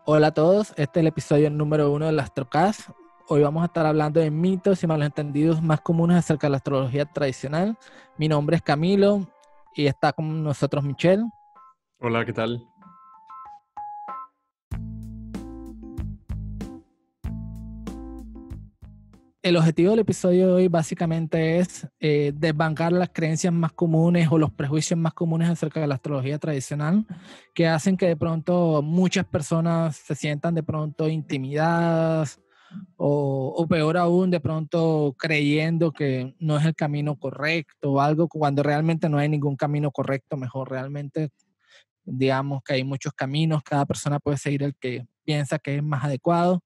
Hola a todos, este es el episodio número 1 del Astrocast. Hoy vamos a estar hablando de mitos y malentendidos más comunes acerca de la astrología tradicional. Mi nombre es Camilo y está con nosotros Michelle. Hola, ¿qué tal? El objetivo del episodio de hoy básicamente es desbancar las creencias más comunes o los prejuicios más comunes acerca de la astrología tradicional que hacen que de pronto muchas personas se sientan de pronto intimidadas o peor aún, de pronto creyendo que no es el camino correcto o algo, cuando realmente no hay ningún camino correcto, mejor realmente digamos que hay muchos caminos, cada persona puede seguir el que piensa que es más adecuado.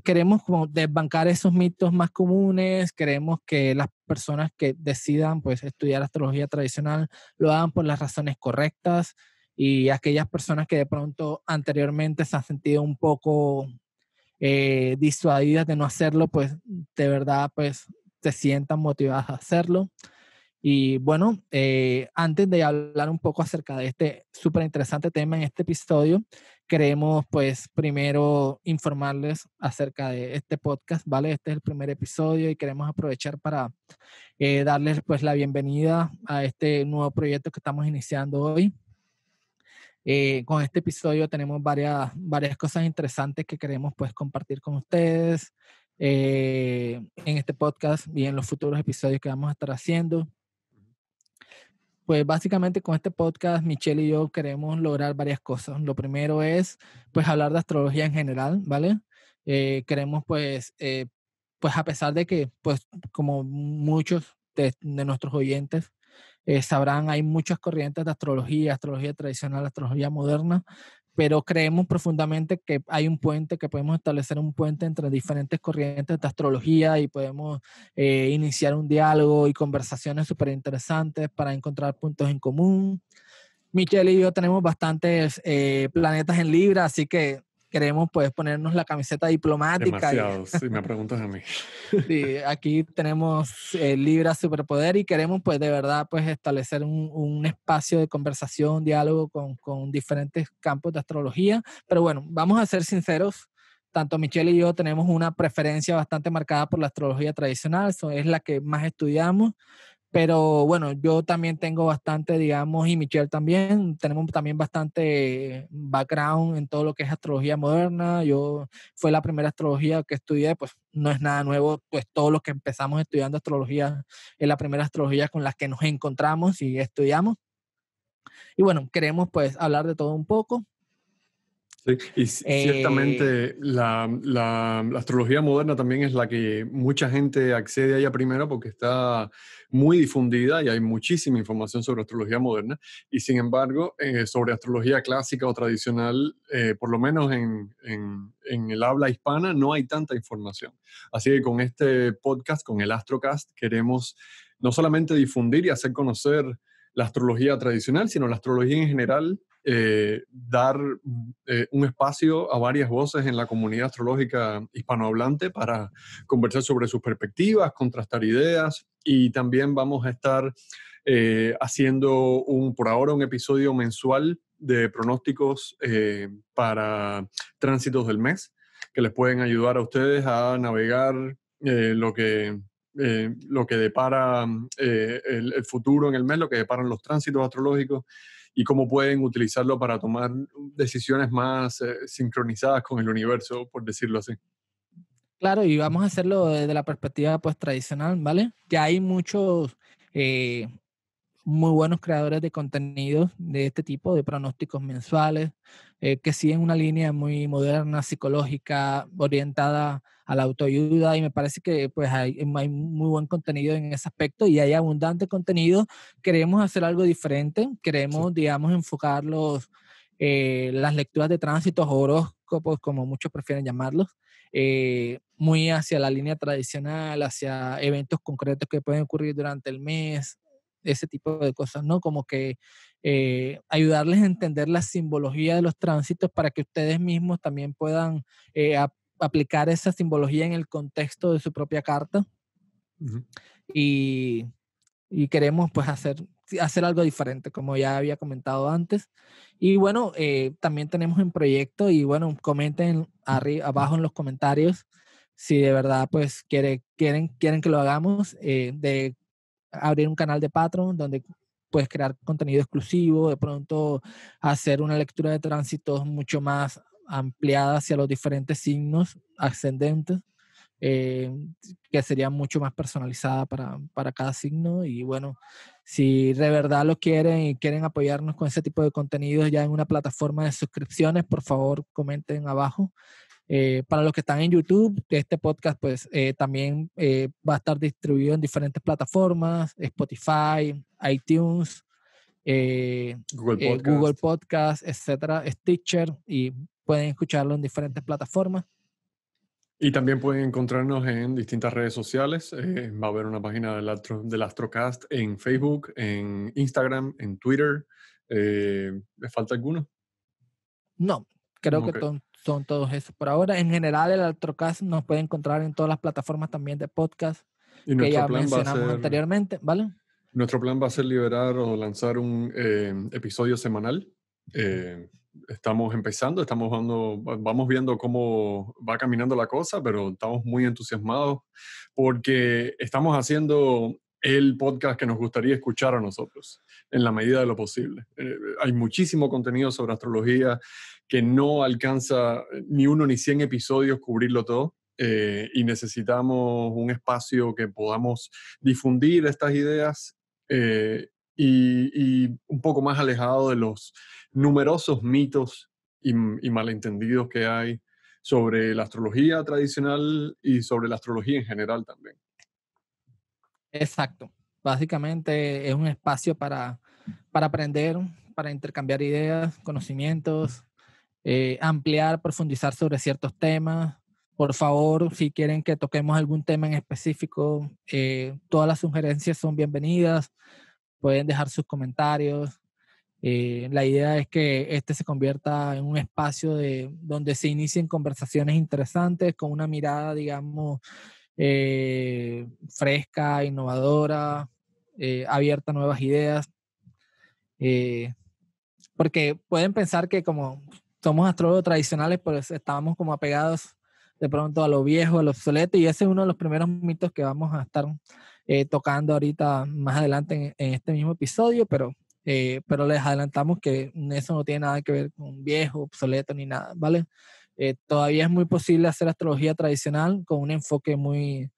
Queremos como desbancar esos mitos más comunes, queremos que las personas que decidan pues estudiar astrología tradicional lo hagan por las razones correctas y aquellas personas que de pronto anteriormente se han sentido un poco disuadidas de no hacerlo, pues de verdad pues se sientan motivadas a hacerlo. Y bueno, antes de hablar un poco acerca de este súper interesante tema en este episodio, queremos pues primero informarles acerca de este podcast, ¿vale? Este es el primer episodio y queremos aprovechar para darles pues la bienvenida a este nuevo proyecto que estamos iniciando hoy. Con este episodio tenemos varias cosas interesantes que queremos pues compartir con ustedes en este podcast y en los futuros episodios que vamos a estar haciendo. Pues básicamente con este podcast Michelle y yo queremos lograr varias cosas. Lo primero es pues hablar de astrología en general, ¿vale? Queremos pues a pesar de que pues como muchos de nuestros oyentes sabrán, hay muchas corrientes de astrología, astrología tradicional, astrología moderna, pero creemos profundamente que hay un puente, que podemos establecer un puente entre diferentes corrientes de astrología y podemos iniciar un diálogo y conversaciones súper interesantes para encontrar puntos en común. Michelle y yo tenemos bastantes planetas en Libra, así que queremos pues ponernos la camiseta diplomática y Demasiados, si me preguntas a mí. sí, aquí tenemos Libra Superpoder y queremos pues de verdad pues establecer un espacio de conversación, diálogo con diferentes campos de astrología. Pero bueno, vamos a ser sinceros, tanto Michelle y yo tenemos una preferencia bastante marcada por la astrología tradicional, eso es la que más estudiamos. Pero bueno, yo también tengo bastante, digamos, y Michelle también, tenemos también bastante background en todo lo que es astrología moderna. Yo fue la primera astrología que estudié, pues no es nada nuevo, pues todos los que empezamos estudiando astrología es la primera astrología con la que nos encontramos y estudiamos. Y bueno, queremos pues hablar de todo un poco. Sí, y Eh, ciertamente la astrología moderna también es la que mucha gente accede a ella primero porque está muy difundida y hay muchísima información sobre astrología moderna. Y sin embargo, sobre astrología clásica o tradicional, por lo menos en el habla hispana, no hay tanta información. Así que con este podcast, con el Astrocast, queremos no solamente difundir y hacer conocer la astrología tradicional, sino la astrología en general, dar un espacio a varias voces en la comunidad astrológica hispanohablante para conversar sobre sus perspectivas, contrastar ideas, y también vamos a estar haciendo por ahora un episodio mensual de pronósticos para tránsitos del mes que les pueden ayudar a ustedes a navegar lo que depara el futuro en el mes, lo que deparan los tránsitos astrológicos y cómo pueden utilizarlo para tomar decisiones más sincronizadas con el universo, por decirlo así. claro, y vamos a hacerlo desde la perspectiva pues tradicional, ¿vale? Ya hay muchos eh, muy buenos creadores de contenidos de este tipo, de pronósticos mensuales, que siguen una línea muy moderna, psicológica, orientada a la autoayuda, y me parece que pues hay muy buen contenido en ese aspecto y hay abundante contenido. Queremos hacer algo diferente, Sí. queremos, digamos, enfocar las lecturas de tránsitos, horóscopos, como muchos prefieren llamarlos, muy hacia la línea tradicional, hacia eventos concretos que pueden ocurrir durante el mes, ese tipo de cosas, ¿no? Como que ayudarles a entender la simbología de los tránsitos para que ustedes mismos también puedan aplicar esa simbología en el contexto de su propia carta. Ujú. Y, y queremos pues hacer hacer algo diferente, como ya había comentado antes. Y bueno, también tenemos un proyecto y bueno, comenten abajo en los comentarios si de verdad pues quieren que lo hagamos, de abrir un canal de Patreon donde puedes crear contenido exclusivo, de pronto hacer una lectura de tránsitos mucho más ampliada hacia los diferentes signos ascendentes, eh, que sería mucho más personalizada para cada signo. Y bueno, si de verdad lo quieren y quieren apoyarnos con ese tipo de contenidos ya en una plataforma de suscripciones, por favor comenten abajo. Para los que están en YouTube, este podcast pues también va a estar distribuido en diferentes plataformas, Spotify, iTunes, Google Podcast. Podcast, etcétera, Stitcher, y pueden escucharlo en diferentes plataformas. Y también pueden encontrarnos en distintas redes sociales. Va a haber una página del Astrocast en Facebook, en Instagram, en Twitter. ¿Le falta alguno? No, creo que Ok. son todos esos por ahora. En general, el Astrocast nos puede encontrar en todas las plataformas también de podcast Y que ya mencionamos anteriormente, ¿vale? nuestro plan va a ser liberar o lanzar un episodio semanal. Estamos empezando, vamos viendo cómo va caminando la cosa, pero estamos muy entusiasmados porque estamos haciendo el podcast que nos gustaría escuchar a nosotros, en la medida de lo posible. Hay muchísimo contenido sobre astrología que no alcanza ni 1 ni 100 episodios cubrirlo todo. Y necesitamos un espacio que podamos difundir estas ideas, y un poco más alejado de los numerosos mitos y malentendidos que hay sobre la astrología tradicional y sobre la astrología en general también. Exacto. Básicamente es un espacio para aprender, para intercambiar ideas, conocimientos, ampliar, profundizar sobre ciertos temas. Por favor, si quieren que toquemos algún tema en específico, todas las sugerencias son bienvenidas. Pueden dejar sus comentarios. La idea es que este se convierta en un espacio donde se inicien conversaciones interesantes con una mirada, digamos, fresca, innovadora, abierta a nuevas ideas. Eh, Porque pueden pensar que como somos astrólogos tradicionales, pues estamos como apegados de pronto a lo viejo, a lo obsoleto, y ese es uno de los primeros mitos que vamos a estar tocando ahorita más adelante en este mismo episodio, pero les adelantamos que eso no tiene nada que ver con viejo, obsoleto ni nada, ¿vale? Todavía es muy posible hacer astrología tradicional con un enfoque muy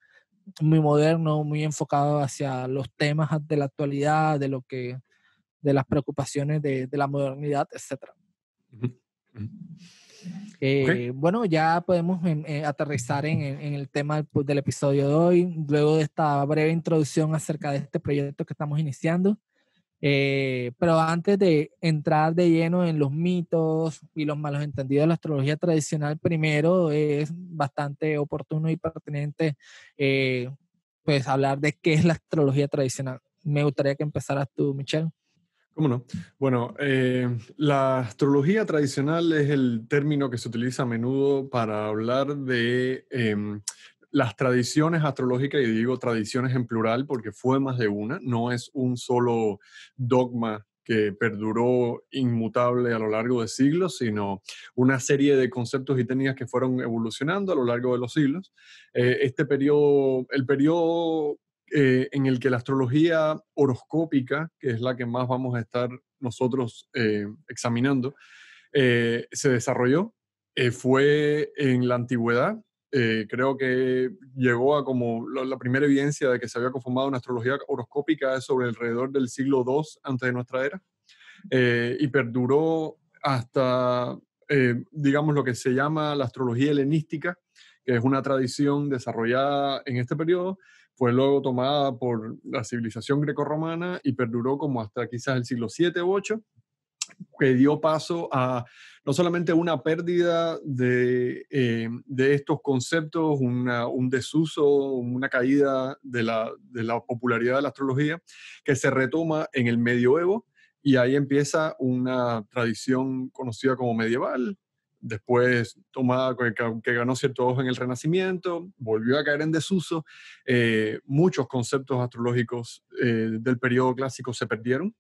moderno, muy enfocado hacia los temas de la actualidad, de las preocupaciones de la modernidad, etcétera. Uh -huh. Okay. Bueno, ya podemos aterrizar en el tema del episodio de hoy, luego de esta breve introducción acerca de este proyecto que estamos iniciando. Pero antes de entrar de lleno en los mitos y los malos entendidos de la astrología tradicional, primero es bastante oportuno y pertinente pues hablar de qué es la astrología tradicional. Me gustaría que empezaras tú, Michelle. ¿Cómo no? Bueno, la astrología tradicional es el término que se utiliza a menudo para hablar de las tradiciones astrológicas, y digo tradiciones en plural porque fue más de una, no es un solo dogma que perduró inmutable a lo largo de siglos, sino una serie de conceptos y técnicas que fueron evolucionando a lo largo de los siglos. El periodo en el que la astrología horoscópica, que es la que más vamos a estar nosotros examinando, se desarrolló. Fue en la antigüedad. Creo que llegó a como la primera evidencia de que se había conformado una astrología horoscópica es sobre alrededor del siglo II antes de nuestra era, y perduró hasta, digamos, lo que se llama la astrología helenística, que es una tradición desarrollada en este periodo. Fue luego tomada por la civilización grecorromana y perduró como hasta quizás el siglo VII u VIII, que dio paso a no solamente una pérdida de estos conceptos, un desuso, una caída de la popularidad de la astrología, que se retoma en el medioevo, y ahí empieza una tradición conocida como medieval, después que ganó cierto auge en el Renacimiento, volvió a caer en desuso. Muchos conceptos astrológicos del periodo clásico se perdieron.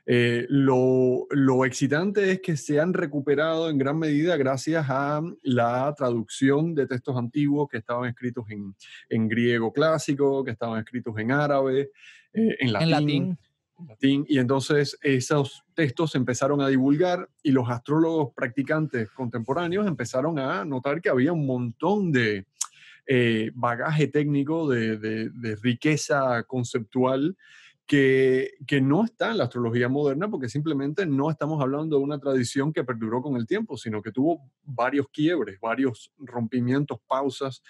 Lo excitante es que se han recuperado en gran medida gracias a la traducción de textos antiguos que estaban escritos en griego clásico, que estaban escritos en árabe, en En latín. latín. Y entonces esos textos se empezaron a divulgar y los astrólogos practicantes contemporáneos empezaron a notar que había un montón de bagaje técnico, de riqueza conceptual que no está en la astrología moderna, porque simplemente no estamos hablando de una tradición que perduró con el tiempo, sino que tuvo varios quiebres, varios rompimientos, pausas,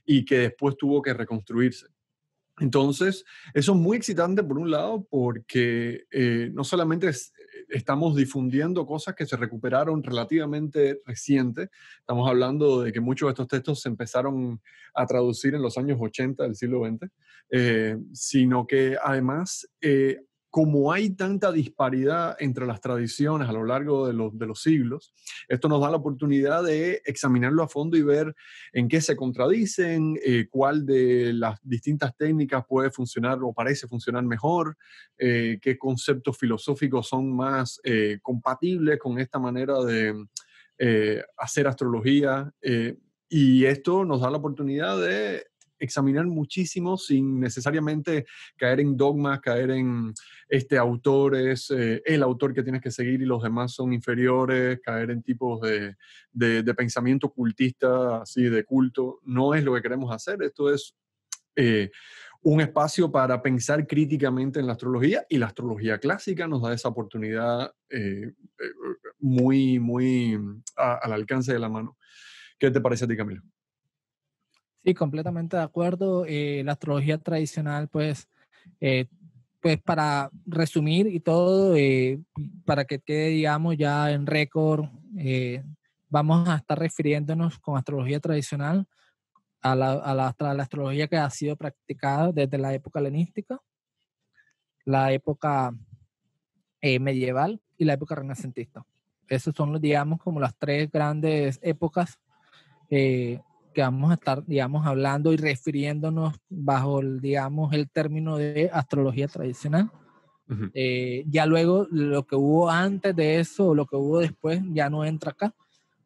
y que después tuvo que reconstruirse. Entonces, eso es muy excitante por un lado porque no solamente estamos difundiendo cosas que se recuperaron relativamente reciente, estamos hablando de que muchos de estos textos se empezaron a traducir en los años 80 del siglo XX, sino que además, como hay tanta disparidad entre las tradiciones a lo largo de los siglos, esto nos da la oportunidad de examinarlo a fondo y ver en qué se contradicen, cuál de las distintas técnicas puede funcionar o parece funcionar mejor, qué conceptos filosóficos son más compatibles con esta manera de hacer astrología. Y esto nos da la oportunidad de examinar muchísimo sin necesariamente caer en dogmas, caer en este autor es el autor que tienes que seguir y los demás son inferiores, caer en tipos de pensamiento cultista, así de culto. No es lo que queremos hacer. Esto es un espacio para pensar críticamente en la astrología, y la astrología clásica nos da esa oportunidad muy al alcance de la mano. ¿Qué te parece a ti, Camilo? Sí, completamente de acuerdo. La astrología tradicional, eh, pues para resumir y todo, para que quede, digamos, ya en récord, vamos a estar refiriéndonos con astrología tradicional a la astrología que ha sido practicada desde la época helenística, la época medieval y la época renacentista. Esos son, digamos, como las tres grandes épocas eh, que vamos a estar, digamos, hablando y refiriéndonos bajo, digamos, el término de astrología tradicional. Uh-huh. Ya luego lo que hubo antes de eso o lo que hubo después ya no entra acá.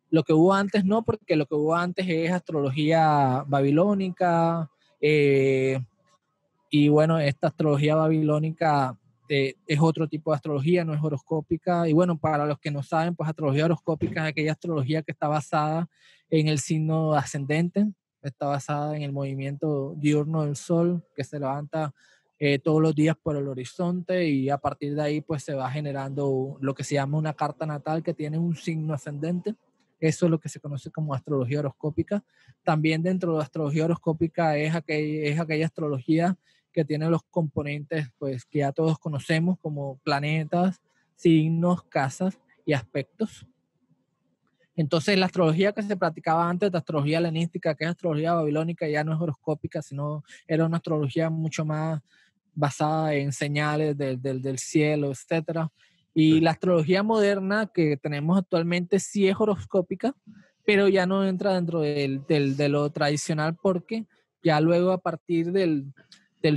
Lo que hubo antes no, porque lo que hubo antes es astrología babilónica, y bueno, esta astrología babilónica es otro tipo de astrología, no es horoscópica. Y bueno, para los que no saben, pues astrología horoscópica es aquella astrología que está basada en el signo ascendente, está basada en el movimiento diurno del sol, que se levanta todos los días por el horizonte, y a partir de ahí pues se va generando lo que se llama una carta natal que tiene un signo ascendente. Eso es lo que se conoce como astrología horoscópica. También dentro de la astrología horoscópica es aquella astrología que tiene los componentes pues, que ya todos conocemos, como planetas, signos, casas y aspectos. Entonces, la astrología que se practicaba antes, la astrología helenística, que es astrología babilónica, ya no es horoscópica, sino era una astrología mucho más basada en señales del cielo, etc. Y la astrología moderna que tenemos actualmente sí es horoscópica, pero ya no entra dentro de lo tradicional, porque ya luego a partir del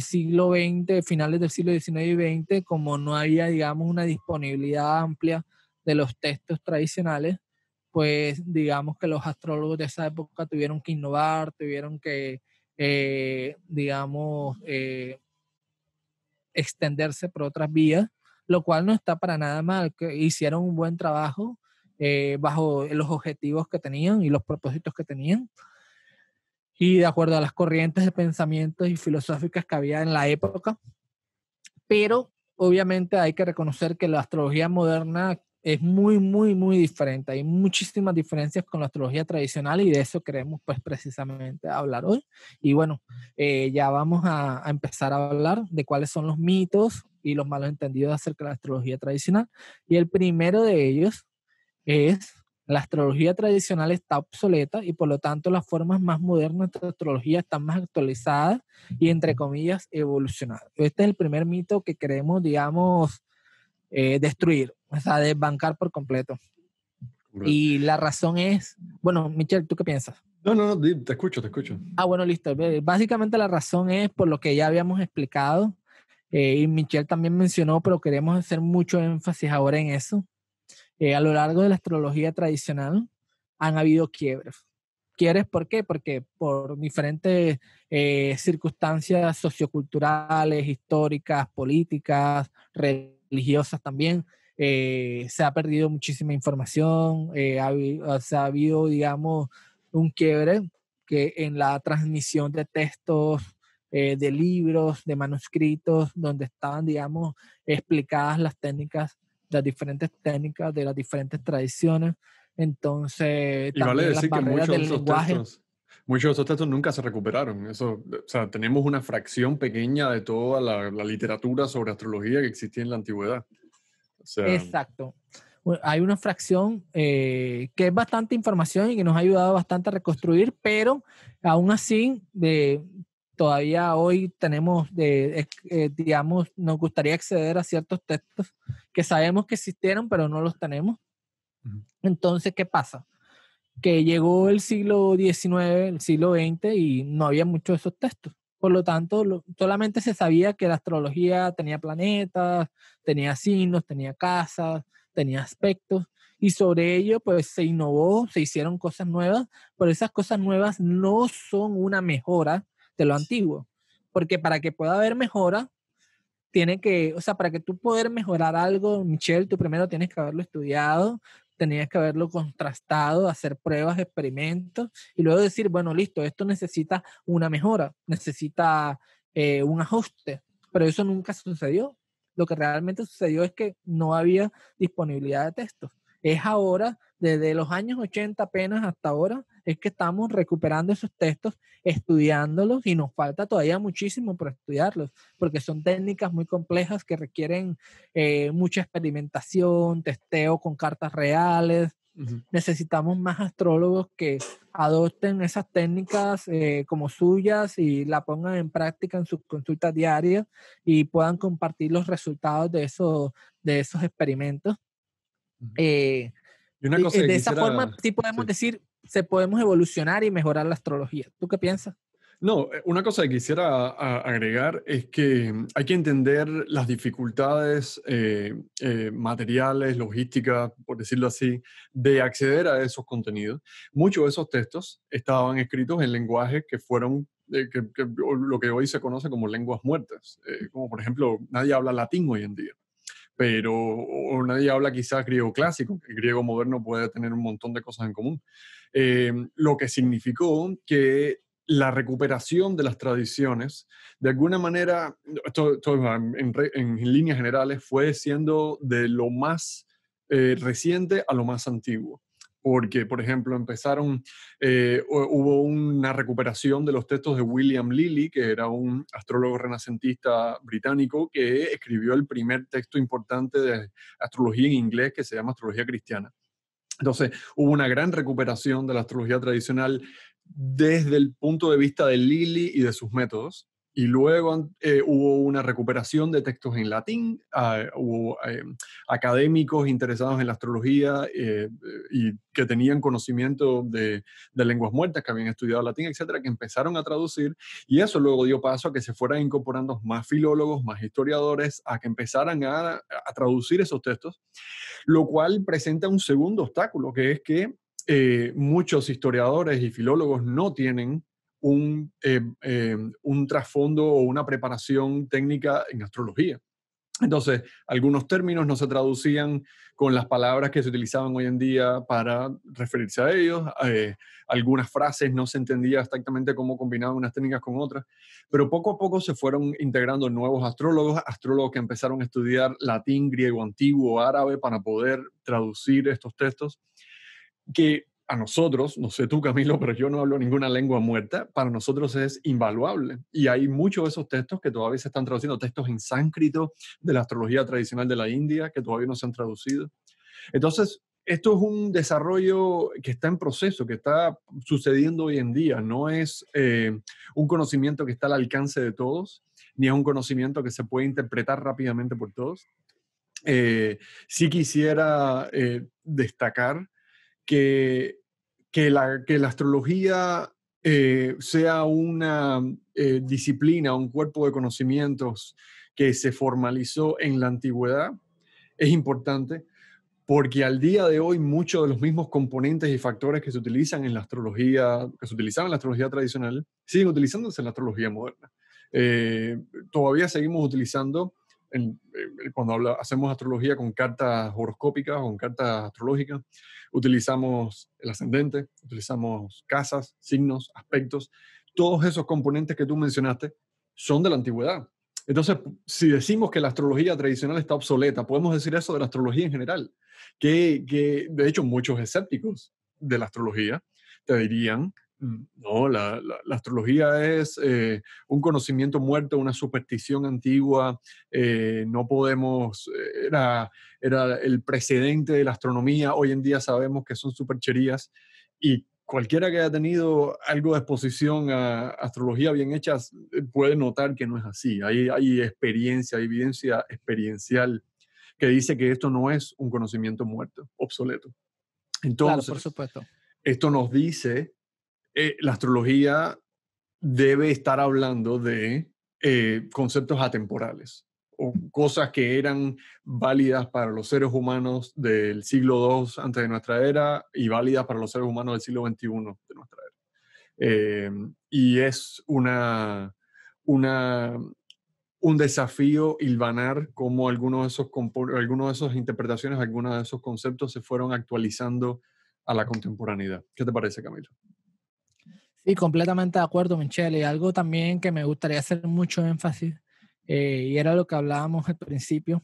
siglo XX, finales del siglo XIX y XX, como no había, digamos, una disponibilidad amplia de los textos tradicionales, pues digamos que los astrólogos de esa época tuvieron que innovar, tuvieron que, digamos, extenderse por otras vías, lo cual no está para nada mal, que hicieron un buen trabajo bajo los objetivos que tenían y los propósitos que tenían, y de acuerdo a las corrientes de pensamientos y filosóficas que había en la época. Pero obviamente hay que reconocer que la astrología moderna es muy diferente. Hay muchísimas diferencias con la astrología tradicional, y de eso queremos pues precisamente hablar hoy. Y bueno, ya vamos a empezar a hablar de cuáles son los mitos y los malos entendidos acerca de la astrología tradicional. Y el primero de ellos es: la astrología tradicional está obsoleta y por lo tanto las formas más modernas de astrología están más actualizadas y, entre comillas, evolucionadas. Este es el primer mito que queremos, digamos, destruir, o sea, desbancar por completo. Y la razón es, bueno, Michelle, ¿tú qué piensas? No, te escucho, te escucho. Bueno, listo. Básicamente la razón es por lo que ya habíamos explicado, y Michelle también mencionó, pero queremos hacer mucho énfasis ahora en eso. A lo largo de la astrología tradicional han habido quiebres. ¿Quiebres por qué? Porque por diferentes circunstancias socioculturales, históricas, políticas, religiosas también, se ha perdido muchísima información, se ha habido, digamos, un quiebre que en la transmisión de textos, de libros, de manuscritos, donde estaban, digamos, explicadas las diferentes técnicas de las diferentes tradiciones. Entonces, Y vale también las decir que barreras del lenguaje. muchos de estos textos nunca se recuperaron. Eso, o sea, tenemos una fracción pequeña de toda la literatura sobre astrología que existía en la antigüedad. O sea, Exacto. Hay una fracción que es bastante información y que nos ha ayudado bastante a reconstruir, pero aún así, todavía hoy tenemos, digamos, nos gustaría acceder a ciertos textos que sabemos que existieron, pero no los tenemos. ujú. Entonces, ¿qué pasa? Que llegó el siglo XIX, el siglo XX y no había muchos de esos textos. Por lo tanto, solamente se sabía que la astrología tenía planetas, tenía signos, tenía casas, tenía aspectos y sobre ello pues se innovó, se hicieron cosas nuevas, pero esas cosas nuevas no son una mejora de lo antiguo, porque para que pueda haber mejora, o sea, para que tú poder mejorar algo, Michelle, tú primero tienes que haberlo estudiado, tenías que haberlo contrastado, hacer pruebas, experimentos y luego decir, bueno, listo, esto necesita una mejora, necesita un ajuste, pero eso nunca sucedió. Lo que realmente sucedió es que no había disponibilidad de textos. Es ahora, desde los años 80 apenas hasta ahora, es que estamos recuperando esos textos, estudiándolos y nos falta todavía muchísimo por estudiarlos porque son técnicas muy complejas que requieren mucha experimentación, testeo con cartas reales. Ujú. Necesitamos más astrólogos que adopten esas técnicas como suyas y la pongan en práctica en sus consultas diarias y puedan compartir los resultados de esos experimentos. Ujú. Eh, Y una cosa que de esa forma, quisiera, sí podemos sí. decir, se podemos evolucionar y mejorar la astrología. ¿Tú qué piensas? No, una cosa que quisiera agregar es que hay que entender las dificultades materiales, logísticas, por decirlo así, de acceder a esos contenidos. Muchos de esos textos estaban escritos en lenguajes que fueron lo que hoy se conoce como lenguas muertas, como por ejemplo, nadie habla latín hoy en día, pero o nadie habla quizás griego clásico, el griego moderno puede tener un montón de cosas en común. Lo que significó que la recuperación de las tradiciones, de alguna manera, esto en líneas generales, fue siendo de lo más reciente a lo más antiguo. Porque, por ejemplo, hubo una recuperación de los textos de William Lilly, que era un astrólogo renacentista británico que escribió el primer texto importante de astrología en inglés que se llama Astrología Cristiana. Entonces, hubo una gran recuperación de la astrología tradicional desde el punto de vista de Lilly y de sus métodos. Y luego hubo una recuperación de textos en latín, hubo académicos interesados en la astrología y que tenían conocimiento de lenguas muertas, que habían estudiado latín, etcétera, que empezaron a traducir. Y eso luego dio paso a que se fueran incorporando más filólogos, más historiadores, a que empezaran a traducir esos textos, lo cual presenta un segundo obstáculo, que es que muchos historiadores y filólogos no tienen un trasfondo o una preparación técnica en astrología. Entonces, algunos términos no se traducían con las palabras que se utilizaban hoy en día para referirse a ellos. Algunas frases no se entendía exactamente cómo combinaban unas técnicas con otras, pero poco a poco se fueron integrando nuevos astrólogos que empezaron a estudiar latín, griego antiguo, árabe para poder traducir estos textos que a nosotros, no sé tú Camilo, pero yo no hablo ninguna lengua muerta, para nosotros es invaluable. Y hay muchos de esos textos que todavía se están traduciendo, textos en sánscrito de la astrología tradicional de la India, que todavía no se han traducido. Entonces, esto es un desarrollo que está en proceso, que está sucediendo hoy en día. No es un conocimiento que está al alcance de todos, ni es un conocimiento que se puede interpretar rápidamente por todos. Sí quisiera destacar que, que la astrología sea una disciplina, un cuerpo de conocimientos que se formalizó en la antigüedad, es importante porque al día de hoy muchos de los mismos componentes y factores que se utilizan en la astrología, que se utilizaban en la astrología tradicional, siguen utilizándose en la astrología moderna. Eh, Todavía seguimos utilizando, cuando hacemos astrología con cartas horoscópicas o con cartas astrológicas, utilizamos el ascendente, utilizamos casas, signos, aspectos. Todos esos componentes que tú mencionaste son de la antigüedad. Entonces, si decimos que la astrología tradicional está obsoleta, podemos decir eso de la astrología en general, que de hecho muchos escépticos de la astrología te dirían, no, la astrología es un conocimiento muerto, una superstición antigua, no podemos, era el precedente de la astronomía, hoy en día sabemos que son supercherías y cualquiera que haya tenido algo de exposición a astrología bien hecha puede notar que no es así. Hay experiencia, hay evidencia experiencial que dice que esto no es un conocimiento muerto, obsoleto. Claro, por Entonces, supuesto. esto nos dice, la astrología debe estar hablando de conceptos atemporales o cosas que eran válidas para los seres humanos del siglo II antes de nuestra era y válidas para los seres humanos del siglo XXI de nuestra era. Y es una, un desafío hilvanar cómo algunos de esas interpretaciones, algunos de esos conceptos se fueron actualizando a la contemporaneidad. ¿Qué te parece, Camilo? Sí, completamente de acuerdo, Michelle. Y algo también que me gustaría hacer mucho énfasis, y era lo que hablábamos al principio,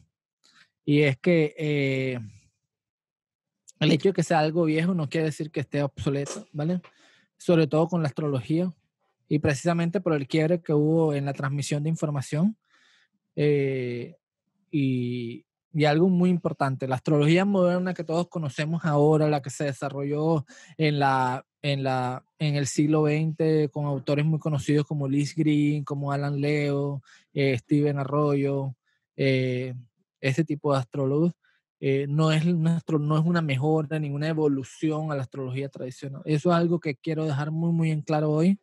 y es que el hecho de que sea algo viejo no quiere decir que esté obsoleto, ¿vale? Sobre todo con la astrología, y precisamente por el quiebre que hubo en la transmisión de información. eh, y, y algo muy importante, la astrología moderna que todos conocemos ahora, la que se desarrolló en el siglo XX con autores muy conocidos como Liz Green, como Alan Leo, Steven Arroyo, eh, ese tipo de astrólogos, no es una mejora ni una evolución a la astrología tradicional. Eso es algo que quiero dejar muy, muy en claro hoy,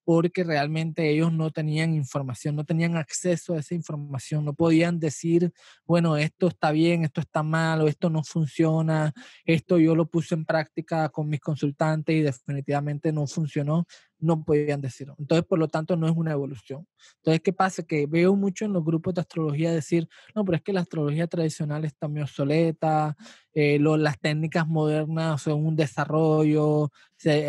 porque realmente ellos no tenían información, no tenían acceso a esa información, no podían decir, bueno, esto está bien, esto está mal, o esto no funciona, esto yo lo puse en práctica con mis consultantes y definitivamente no funcionó, no podían decirlo. Entonces, por lo tanto, no es una evolución. Entonces, ¿qué pasa? Que veo mucho en los grupos de astrología decir, no, pero es que la astrología tradicional está muy obsoleta, las técnicas modernas son un desarrollo,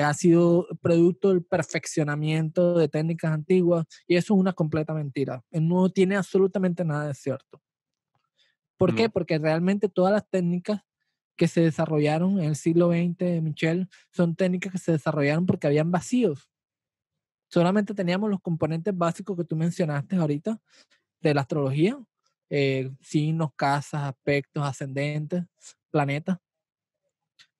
ha sido producto del perfeccionamiento de técnicas antiguas, y eso es una completa mentira. No tiene absolutamente nada de cierto. ¿Por qué? No. Porque realmente todas las técnicas que se desarrollaron en el siglo XX, Michelle, son técnicas que se desarrollaron porque habían vacíos. Solamente teníamos los componentes básicos que tú mencionaste ahorita de la astrología, signos, casas, aspectos, ascendentes, planetas,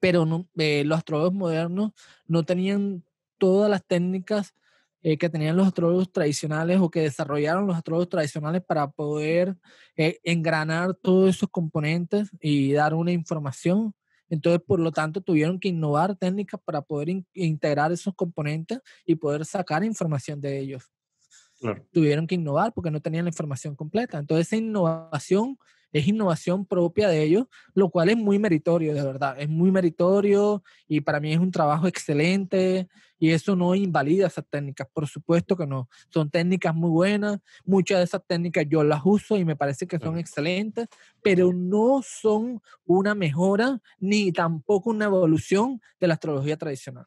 pero no, los astrólogos modernos no tenían todas las técnicas que tenían los astrólogos tradicionales o que desarrollaron los astrólogos tradicionales para poder engranar todos esos componentes y dar una información. Entonces, por lo tanto, tuvieron que innovar técnicas para poder integrar esos componentes y poder sacar información de ellos. Claro. Tuvieron que innovar porque no tenían la información completa. Entonces, esa innovación es innovación propia de ellos, lo cual es muy meritorio, de verdad. Es muy meritorio y para mí es un trabajo excelente, y eso no invalida esas técnicas, por supuesto que no. Son técnicas muy buenas, muchas de esas técnicas yo las uso y me parece que son Claro. excelentes, pero no son una mejora ni tampoco una evolución de la astrología tradicional.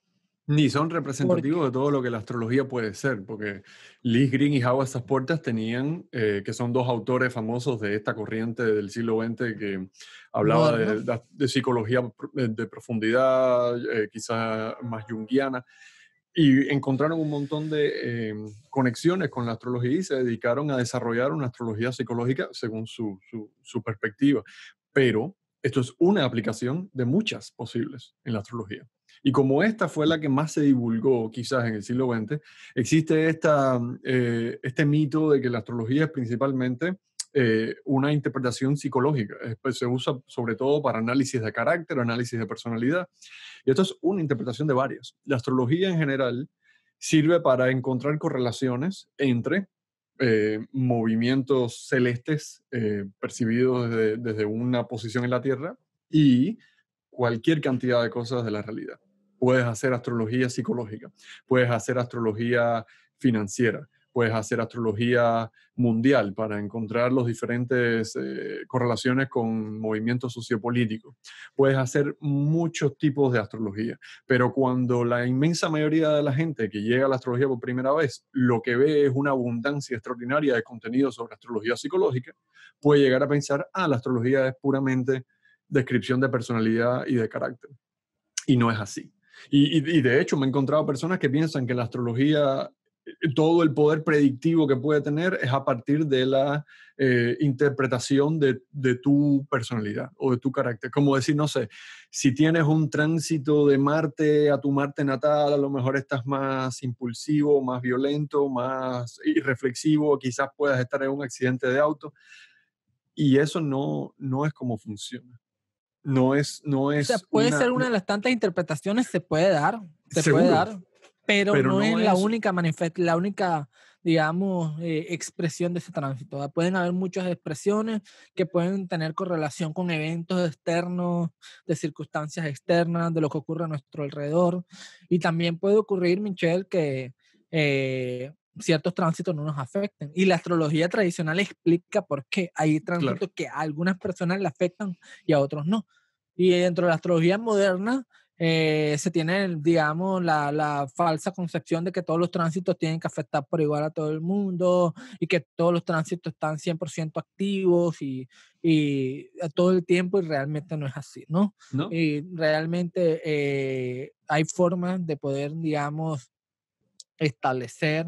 Ni son representativos Porque, de todo lo que la astrología puede ser, porque Liz Green y Howard Portas tenían, que son dos autores famosos de esta corriente del siglo XX que hablaba moderno. de psicología de profundidad, quizás más junguiana, y encontraron un montón de conexiones con la astrología y se dedicaron a desarrollar una astrología psicológica según su perspectiva. Pero esto es una aplicación de muchas posibles en la astrología. Y como esta fue la que más se divulgó quizás en el siglo XX, existe este mito de que la astrología es principalmente una interpretación psicológica. Pues se usa sobre todo para análisis de carácter, análisis de personalidad. Y esto es una interpretación de varias. La astrología en general sirve para encontrar correlaciones entre movimientos celestes percibidos desde una posición en la Tierra y cualquier cantidad de cosas de la realidad. Puedes hacer astrología psicológica, puedes hacer astrología financiera, puedes hacer astrología mundial para encontrar las diferentes correlaciones con movimientos sociopolíticos. Puedes hacer muchos tipos de astrología, pero cuando la inmensa mayoría de la gente que llega a la astrología por primera vez lo que ve es una abundancia extraordinaria de contenido sobre astrología psicológica, puede llegar a pensar, la astrología es puramente descripción de personalidad y de carácter. Y no es así. Y de hecho me he encontrado personas que piensan que la astrología, todo el poder predictivo que puede tener es a partir de la interpretación de tu personalidad o de tu carácter. Como decir, no sé, si tienes un tránsito de Marte a tu Marte natal, a lo mejor estás más impulsivo, más violento, más irreflexivo, quizás puedas estar en un accidente de auto. Y eso no es como funciona. No es O sea, puede ser una de las tantas interpretaciones, se puede dar, pero no es la única digamos, expresión de ese tránsito. Pueden haber muchas expresiones que pueden tener correlación con eventos externos, de circunstancias externas, de lo que ocurre a nuestro alrededor. Y también puede ocurrir, Michelle, que ciertos tránsitos no nos afecten. Y la astrología tradicional explica por qué hay tránsitos que a algunas personas le afectan y a otros no. Y dentro de la astrología moderna se tiene, digamos, la falsa concepción de que todos los tránsitos tienen que afectar por igual a todo el mundo y que todos los tránsitos están 100% activos y todo el tiempo, y realmente no es así, ¿no? ¿No? Y realmente hay formas de poder, digamos, establecer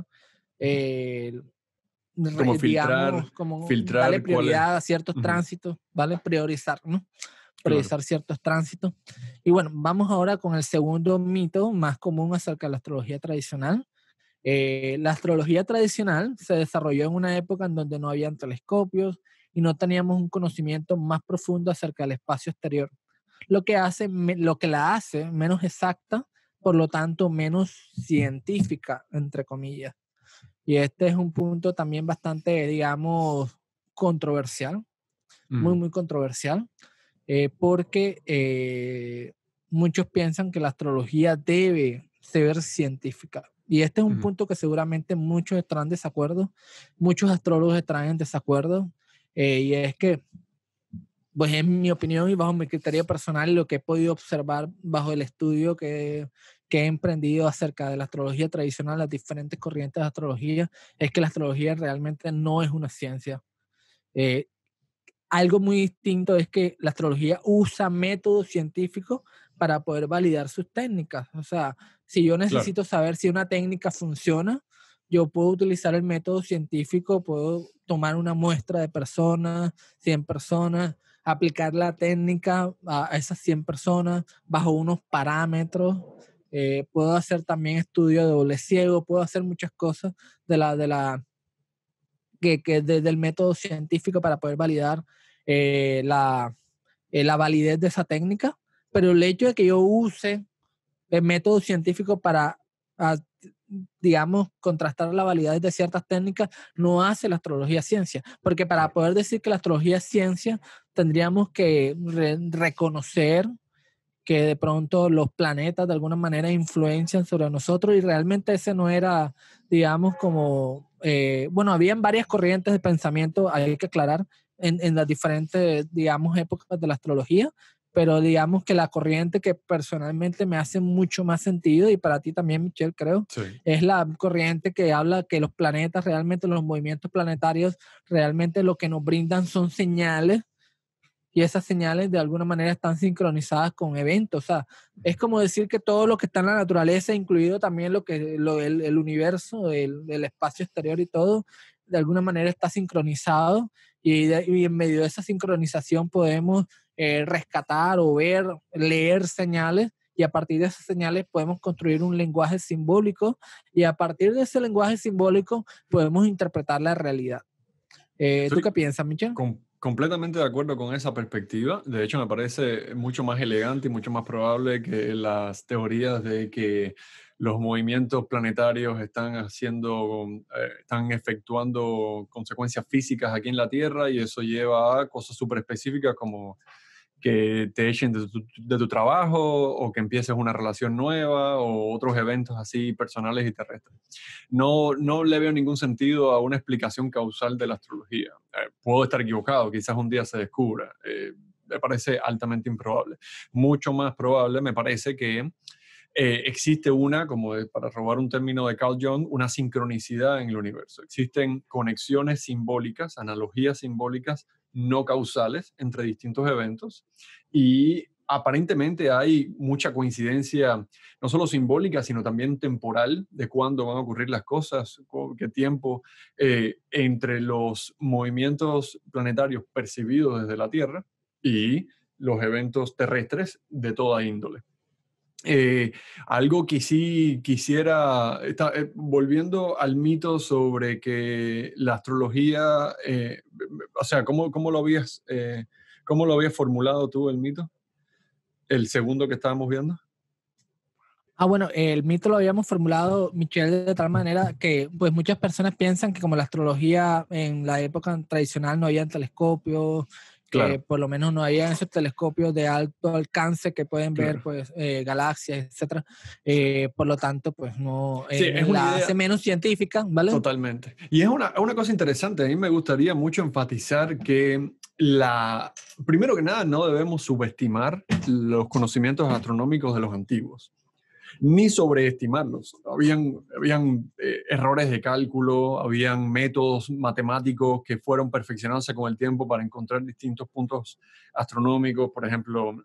Como digamos, como darle filtrar cuál es. prioridad a ciertos tránsitos, ¿vale? Priorizar, ¿no? Claro. Priorizar ciertos tránsitos. Y bueno, vamos ahora con el segundo mito más común acerca de la astrología tradicional. La astrología tradicional se desarrolló en una época en donde no habían telescopios y no teníamos un conocimiento más profundo acerca del espacio exterior, lo que la hace menos exacta, por lo tanto menos científica, entre comillas. Y este es un punto también bastante, digamos, controversial, muy controversial, porque muchos piensan que la astrología debe ser científica. Y este es un punto que seguramente muchos estarán en desacuerdo, muchos astrólogos estarán en desacuerdo, y es que, pues en mi opinión y bajo mi criterio personal, lo que he podido observar bajo el estudio que he emprendido acerca de la astrología tradicional, las diferentes corrientes de astrología, es que la astrología realmente no es una ciencia. Eh, Algo muy distinto es que la astrología usa métodos científicos para poder validar sus técnicas. O sea, si yo necesito saber si una técnica funciona, yo puedo utilizar el método científico, puedo tomar una muestra de personas, 100 personas, aplicar la técnica a esas 100 personas bajo unos parámetros. Puedo hacer también estudio de doble ciego, puedo hacer muchas cosas del método científico para poder validar la validez de esa técnica, pero el hecho de que yo use el método científico para, digamos, contrastar la validez de ciertas técnicas no hace la astrología ciencia, porque para poder decir que la astrología es ciencia tendríamos que reconocer que de pronto los planetas de alguna manera influencian sobre nosotros, y realmente ese no era, digamos, como, bueno, habían varias corrientes de pensamiento, hay que aclarar, en las diferentes, digamos, épocas de la astrología, pero digamos que la corriente que personalmente me hace mucho más sentido, y para ti también, Michelle, creo, es la corriente que habla que los planetas realmente, los movimientos planetarios, realmente lo que nos brindan son señales, y esas señales de alguna manera están sincronizadas con eventos. O sea, es como decir que todo lo que está en la naturaleza, incluido también el universo, el espacio exterior y todo, de alguna manera está sincronizado, y en medio de esa sincronización podemos rescatar o ver, leer señales, y a partir de esas señales podemos construir un lenguaje simbólico, y a partir de ese lenguaje simbólico podemos interpretar la realidad. ¿Tú Estoy qué piensas, Michelle? completamente de acuerdo con esa perspectiva. De hecho, me parece mucho más elegante y mucho más probable que las teorías de que los movimientos planetarios están efectuando consecuencias físicas aquí en la Tierra y eso lleva a cosas súper específicas como que te echen de tu trabajo o que empieces una relación nueva o otros eventos así personales y terrestres. No le veo ningún sentido a una explicación causal de la astrología. Puedo estar equivocado, quizás un día se descubra. Me parece altamente improbable. Mucho más probable me parece que existe para robar un término de Carl Jung, una sincronicidad en el universo. Existen conexiones simbólicas, analogías simbólicas no causales entre distintos eventos y aparentemente hay mucha coincidencia, no solo simbólica, sino también temporal de cuándo van a ocurrir las cosas, qué tiempo entre los movimientos planetarios percibidos desde la Tierra y los eventos terrestres de toda índole. Algo que sí quisiera, volviendo al mito sobre que la astrología, o sea, ¿cómo lo habías formulado tú el mito? El segundo que estábamos viendo. Bueno, el mito lo habíamos formulado, Michelle, de tal manera que pues muchas personas piensan que como la astrología en la época tradicional no había telescopios, que Claro, por lo menos no había esos telescopios de alto alcance que pueden ver claro. pues galaxias, etcétera. Por lo tanto, pues no Sí, es una la hace idea menos científica, ¿vale? totalmente. Y es una cosa interesante. A mí me gustaría mucho enfatizar que primero que nada, no debemos subestimar los conocimientos astronómicos de los antiguos, ni sobreestimarlos. Habían errores de cálculo, habían métodos matemáticos que fueron perfeccionándose con el tiempo para encontrar distintos puntos astronómicos, por ejemplo,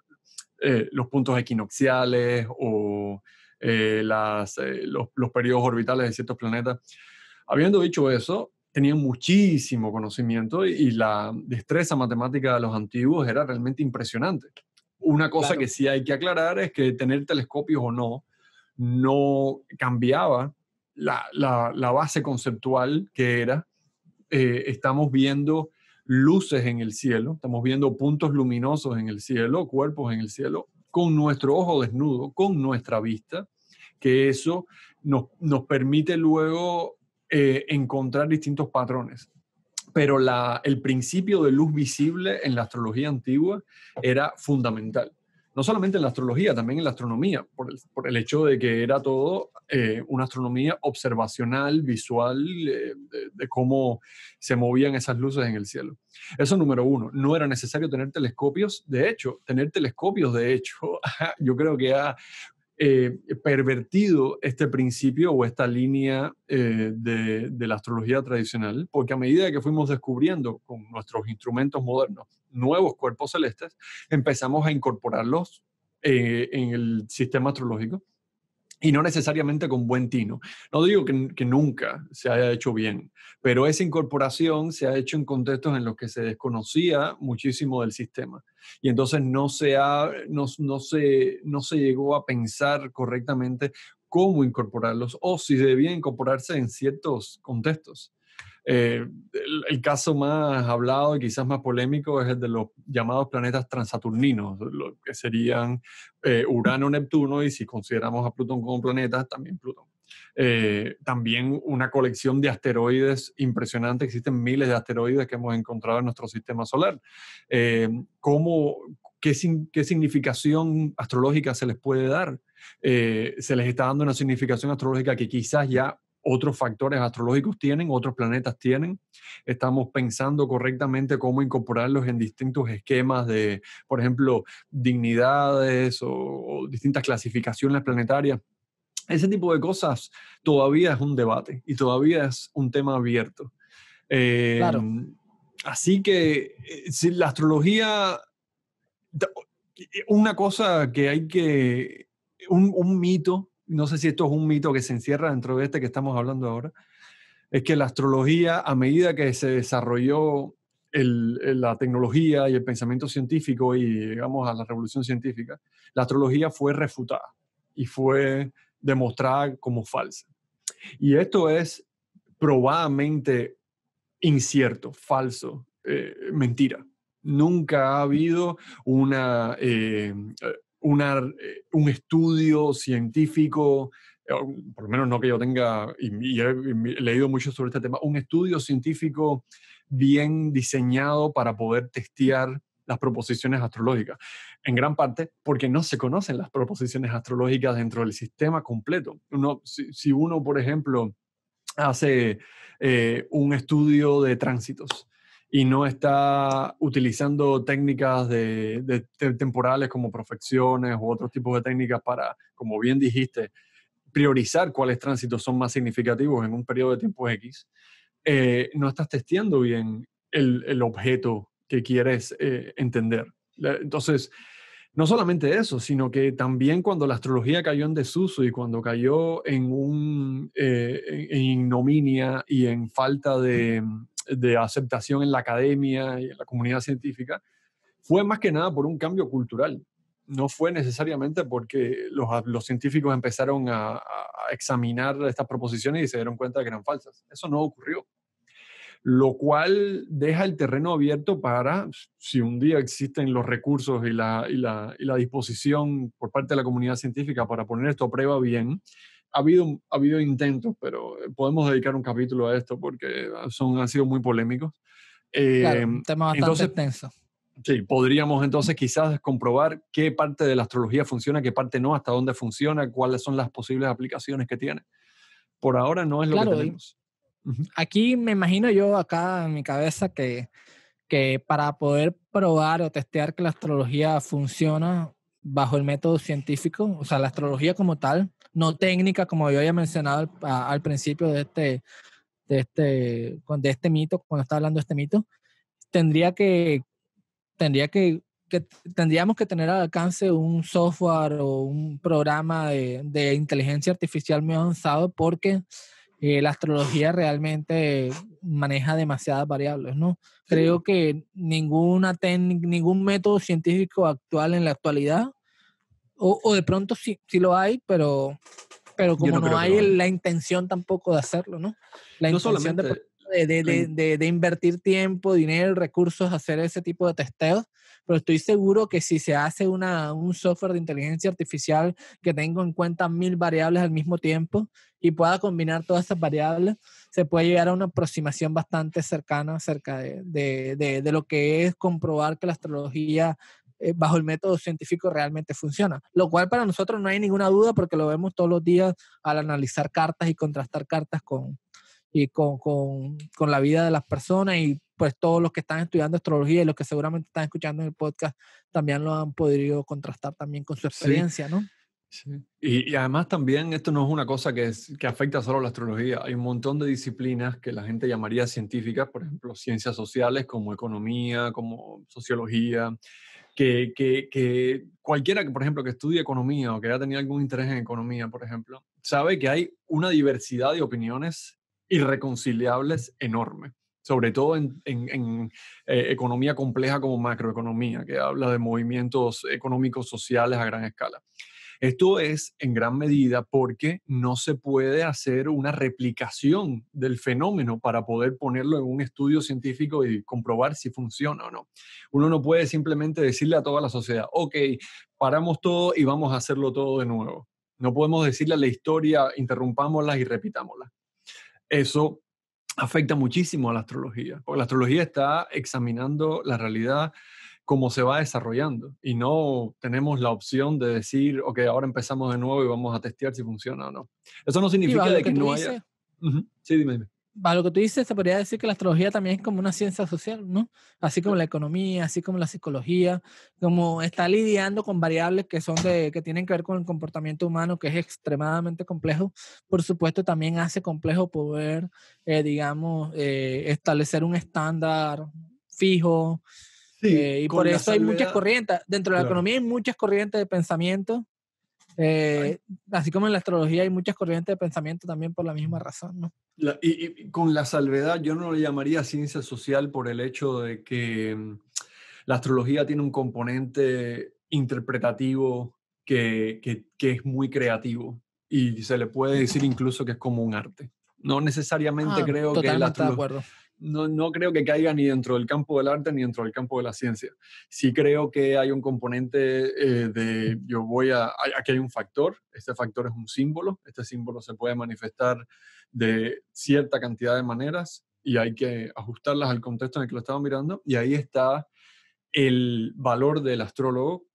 los puntos equinocciales o los periodos orbitales de ciertos planetas. Habiendo dicho eso, tenían muchísimo conocimiento y la destreza matemática de los antiguos era realmente impresionante. Una cosa que Claro. sí hay que aclarar es que tener telescopios o no cambiaba la base conceptual que era, estamos viendo luces en el cielo, estamos viendo puntos luminosos en el cielo, cuerpos en el cielo, con nuestro ojo desnudo, con nuestra vista, que eso nos permite luego encontrar distintos patrones. Pero el principio de luz visible en la astrología antigua era fundamental. No solamente en la astrología, también en la astronomía, por el hecho de que era todo una astronomía observacional, visual, de cómo se movían esas luces en el cielo. Eso número uno. No era necesario tener telescopios. De hecho, yo creo que ha pervertido este principio o esta línea de la astrología tradicional, porque a medida que fuimos descubriendo con nuestros instrumentos modernos nuevos cuerpos celestes, empezamos a incorporarlos en el sistema astrológico y no necesariamente con buen tino. No digo que nunca se haya hecho bien, pero esa incorporación se ha hecho en contextos en los que se desconocía muchísimo del sistema. Y entonces no se llegó a pensar correctamente cómo incorporarlos o si debía incorporarse en ciertos contextos. El caso más hablado y quizás más polémico es el de los llamados planetas transaturninos, lo que serían Urano, Neptuno, y si consideramos a Plutón como planeta, también Plutón. También una colección de asteroides impresionante. Existen miles de asteroides que hemos encontrado en nuestro sistema solar. ¿Qué significación astrológica se les puede dar? Se les está dando una significación astrológica que quizás ya otros factores astrológicos tienen, otros planetas tienen. Estamos pensando correctamente cómo incorporarlos en distintos esquemas de, por ejemplo, dignidades o distintas clasificaciones planetarias. Ese tipo de cosas todavía es un debate y todavía es un tema abierto. Eh, Claro. Así que si la astrología, una cosa que un mito, no sé si esto es un mito que se encierra dentro de este que estamos hablando ahora, es que la astrología, a medida que se desarrolló la tecnología y el pensamiento científico y, digamos, a la revolución científica, la astrología fue refutada y fue demostrada como falsa. Y esto es probadamente incierto, falso, mentira. Nunca ha habido un estudio científico, por lo menos no que yo tenga, y he leído mucho sobre este tema, un estudio científico bien diseñado para poder testear las proposiciones astrológicas. En gran parte porque no se conocen las proposiciones astrológicas dentro del sistema completo. Si uno, por ejemplo, hace un estudio de tránsitos y no está utilizando técnicas temporales como profecciones u otros tipos de técnicas para, como bien dijiste, priorizar cuáles tránsitos son más significativos en un periodo de tiempo X, no estás testeando bien el objeto que quieres entender. Entonces, no solamente eso, sino que también cuando la astrología cayó en desuso y cuando cayó en ignominia y en falta de aceptación en la academia y en la comunidad científica, fue más que nada por un cambio cultural. No fue necesariamente porque los científicos empezaron a examinar estas proposiciones y se dieron cuenta de que eran falsas. Eso no ocurrió. Lo cual deja el terreno abierto para, si un día existen los recursos y la disposición por parte de la comunidad científica para poner esto a prueba bien. Ha habido intentos, pero podemos dedicar un capítulo a esto porque han sido muy polémicos. Claro, un tema bastante Entonces, extenso. sí, podríamos entonces quizás comprobar qué parte de la astrología funciona, qué parte no, hasta dónde funciona, cuáles son las posibles aplicaciones que tiene. Por ahora no es lo que Claro, tenemos. aquí me imagino yo acá en mi cabeza que para poder probar o testear que la astrología funciona bajo el método científico, o sea, la astrología como tal, no técnica, como yo había mencionado al principio de este mito, cuando estaba hablando de este mito, tendría que, tendría que tendríamos que tener al alcance un software o un programa de inteligencia artificial muy avanzado porque la astrología realmente maneja demasiadas variables, ¿no? Sí. Creo que ningún método científico actual en la actualidad, o de pronto sí lo hay, pero Yo como no no creo que lo hay haya. la intención tampoco de hacerlo, ¿no? La No intención solamente de invertir tiempo, dinero, recursos, hacer ese tipo de testeos, pero estoy seguro que si se hace un software de inteligencia artificial que tenga en cuenta 1000 variables al mismo tiempo y pueda combinar todas esas variables, se puede llegar a una aproximación bastante cercana acerca de lo que es comprobar que la astrología bajo el método científico realmente funciona. Lo cual para nosotros no hay ninguna duda porque lo vemos todos los días al analizar cartas y contrastar cartas con la vida de las personas y pues todos los que están estudiando astrología y los que seguramente están escuchando en el podcast también lo han podido contrastar también con su sí, experiencia, ¿no? sí. Y además también esto no es una cosa que afecta solo a la astrología. Hay un montón de disciplinas que la gente llamaría científicas, por ejemplo, ciencias sociales como economía, como sociología, que cualquiera que, por ejemplo, que estudie economía o que haya tenido algún interés en economía, por ejemplo, sabe que hay una diversidad de opiniones irreconciliables enorme, sobre todo en economía compleja como macroeconomía, que habla de movimientos económicos sociales a gran escala. Esto es en gran medida porque no se puede hacer una replicación del fenómeno para poder ponerlo en un estudio científico y comprobar si funciona o no. Uno no puede simplemente decirle a toda la sociedad, ok, paramos todo y vamos a hacerlo todo de nuevo. No podemos decirle a la historia, interrumpámosla y repitámosla. Eso afecta muchísimo a la astrología, porque la astrología está examinando la realidad cómo se va desarrollando y no tenemos la opción de decir, ok, ahora empezamos de nuevo y vamos a testear si funciona o no. Eso no Y significa de que no haya... Sí, dime. bajo lo que tú dices, se podría decir que la astrología también es como una ciencia social, ¿no? Así como la economía, así como la psicología, como está lidiando con variables que tienen que ver con el comportamiento humano, que es extremadamente complejo. Por supuesto, también hace complejo poder, digamos, establecer un estándar fijo. Sí, Y por con la eso hay muchas salvedad, corrientes. Dentro de la claro. economía hay muchas corrientes de pensamiento. Ay, Así como en la astrología hay muchas corrientes de pensamiento también por la misma razón, ¿no? y con la salvedad, yo no le llamaría ciencia social por el hecho de que la astrología tiene un componente interpretativo que es muy creativo y se le puede decir incluso que es como un arte. No necesariamente creo que la Totalmente de astrología... acuerdo. no creo que caiga ni dentro del campo del arte ni dentro del campo de la ciencia. Sí creo que hay un componente aquí hay un factor, este factor es un símbolo, este símbolo se puede manifestar de cierta cantidad de maneras y hay que ajustarlas al contexto en el que lo estamos mirando, y ahí está el valor del astrólogo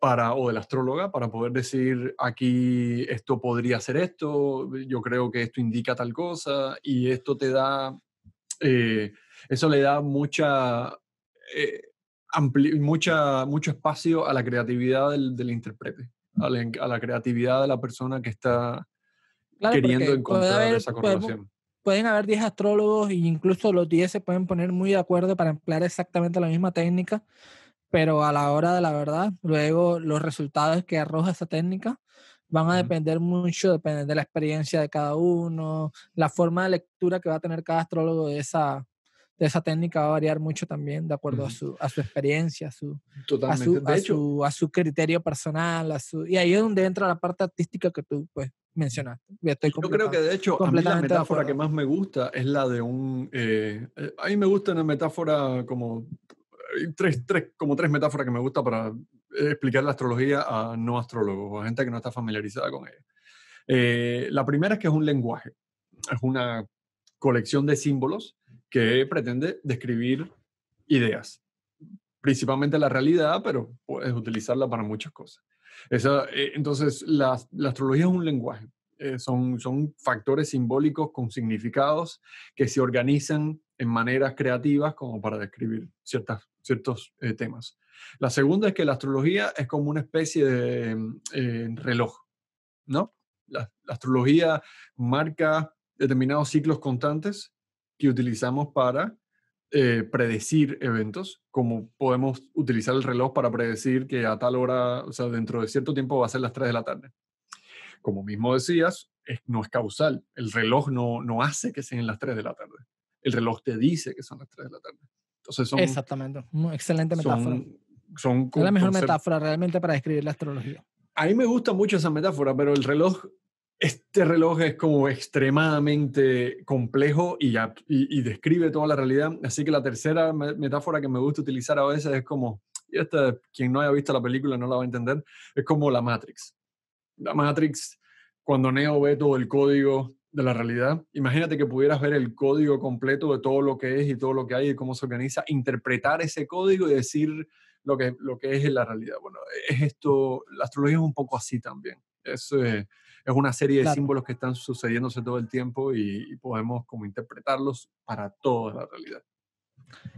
o de la astróloga para poder decir aquí esto podría ser esto, yo creo que esto indica tal cosa, y esto te da, eh, eso le da eh, mucho espacio a la creatividad del intérprete, a la creatividad de la persona que está Claro, queriendo porque encontrar esa correlación. pueden haber 10 astrólogos e incluso los 10 se pueden poner muy de acuerdo para emplear exactamente la misma técnica, pero a la hora de la verdad, luego los resultados que arroja esa técnica van a Ujú, depender de la experiencia de cada uno, la forma de lectura que va a tener cada astrólogo de esa técnica va a variar mucho también de acuerdo ujú. a su experiencia, Totalmente. De hecho, a su criterio personal, y ahí es donde entra la parte artística que tú pues mencionaste. Y estoy yo creo que de hecho a mí la completamente de metáfora que acuerdo. más me gusta es la de a mí me gusta una metáfora como como tres metáforas que me gusta para explicar la astrología a no astrólogos o a gente que no está familiarizada con ella. La primera es que es un lenguaje, es una colección de símbolos que pretende describir ideas, principalmente la realidad, pero puedes utilizarla para muchas cosas. Entonces, la astrología es un lenguaje, son factores simbólicos con significados que se organizan en maneras creativas como para describir ciertos temas. La segunda es que la astrología es como una especie de reloj, ¿no? La astrología marca determinados ciclos constantes que utilizamos para predecir eventos, como podemos utilizar el reloj para predecir que a tal hora, o sea, dentro de cierto tiempo va a ser las 3 de la tarde. Como mismo decías, no es causal. El reloj no hace que sean las 3 de la tarde. El reloj te dice que son las 3 de la tarde. Entonces Exactamente, excelente metáfora. son, son Es la mejor conceptos. metáfora realmente para describir la astrología. A mí me gusta mucho esa metáfora, pero este reloj es como extremadamente complejo y describe toda la realidad. Así que la tercera metáfora que me gusta utilizar a veces es como, y esta, quien no haya visto la película no la va a entender, es como la Matrix. La Matrix, cuando Neo ve todo el código de la realidad, imagínate que pudieras ver el código completo de todo lo que es y todo lo que hay y cómo se organiza, interpretar ese código y decir lo que es en la realidad. Bueno, es esto, la astrología es un poco así también. Es una serie de Claro. símbolos que están sucediéndose todo el tiempo y podemos como interpretarlos para toda la realidad.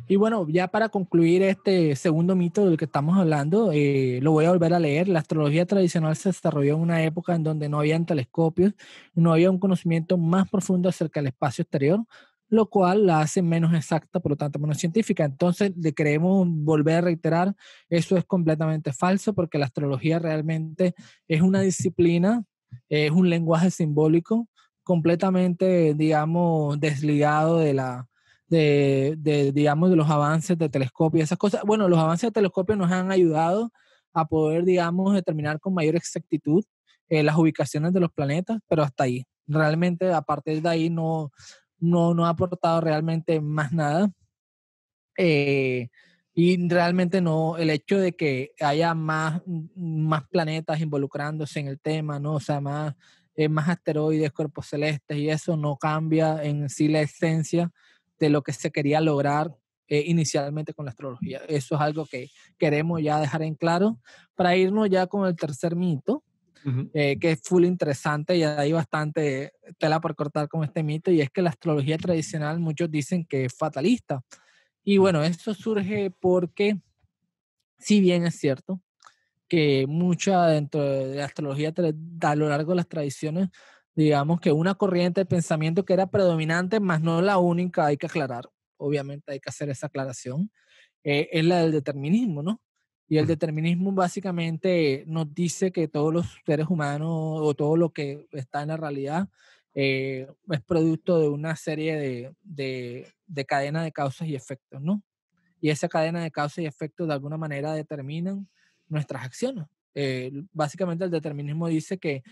Y bueno, ya para concluir este segundo mito del que estamos hablando, lo voy a volver a leer. La astrología tradicional se desarrolló en una época en donde no habían telescopios, no había un conocimiento más profundo acerca del espacio exterior, lo cual la hace menos exacta, por lo tanto menos científica. Entonces, le queremos volver a reiterar, eso es completamente falso porque la astrología realmente es una disciplina, es un lenguaje simbólico completamente, digamos, desligado digamos, de los avances de telescopio y esas cosas. Bueno, los avances de telescopio nos han ayudado a poder, digamos, determinar con mayor exactitud las ubicaciones de los planetas, pero hasta ahí. Realmente, a partir de ahí, no ha aportado realmente más nada. Eh, y realmente no, el hecho de que haya más planetas involucrándose en el tema, ¿no? O sea, más asteroides, cuerpos celestes y eso no cambia en sí la esencia de lo que se quería lograr inicialmente con la astrología. Eso es algo que queremos ya dejar en claro para irnos ya con el tercer mito, Ujú. que es full interesante y hay bastante tela por cortar con este mito, y es que la astrología tradicional muchos dicen que es fatalista. Y Ujú. bueno, esto surge porque, si bien es cierto que mucha dentro de la astrología a lo largo de las tradiciones, digamos que una corriente de pensamiento que era predominante, más no la única, hay que aclarar, obviamente hay que hacer esa aclaración, es la del determinismo, ¿no? Y el Ujú. determinismo básicamente nos dice que todos los seres humanos o todo lo que está en la realidad es producto de una serie de cadena de causas y efectos, ¿no? Y esa cadena de causas y efectos de alguna manera determinan nuestras acciones. Básicamente el determinismo dice que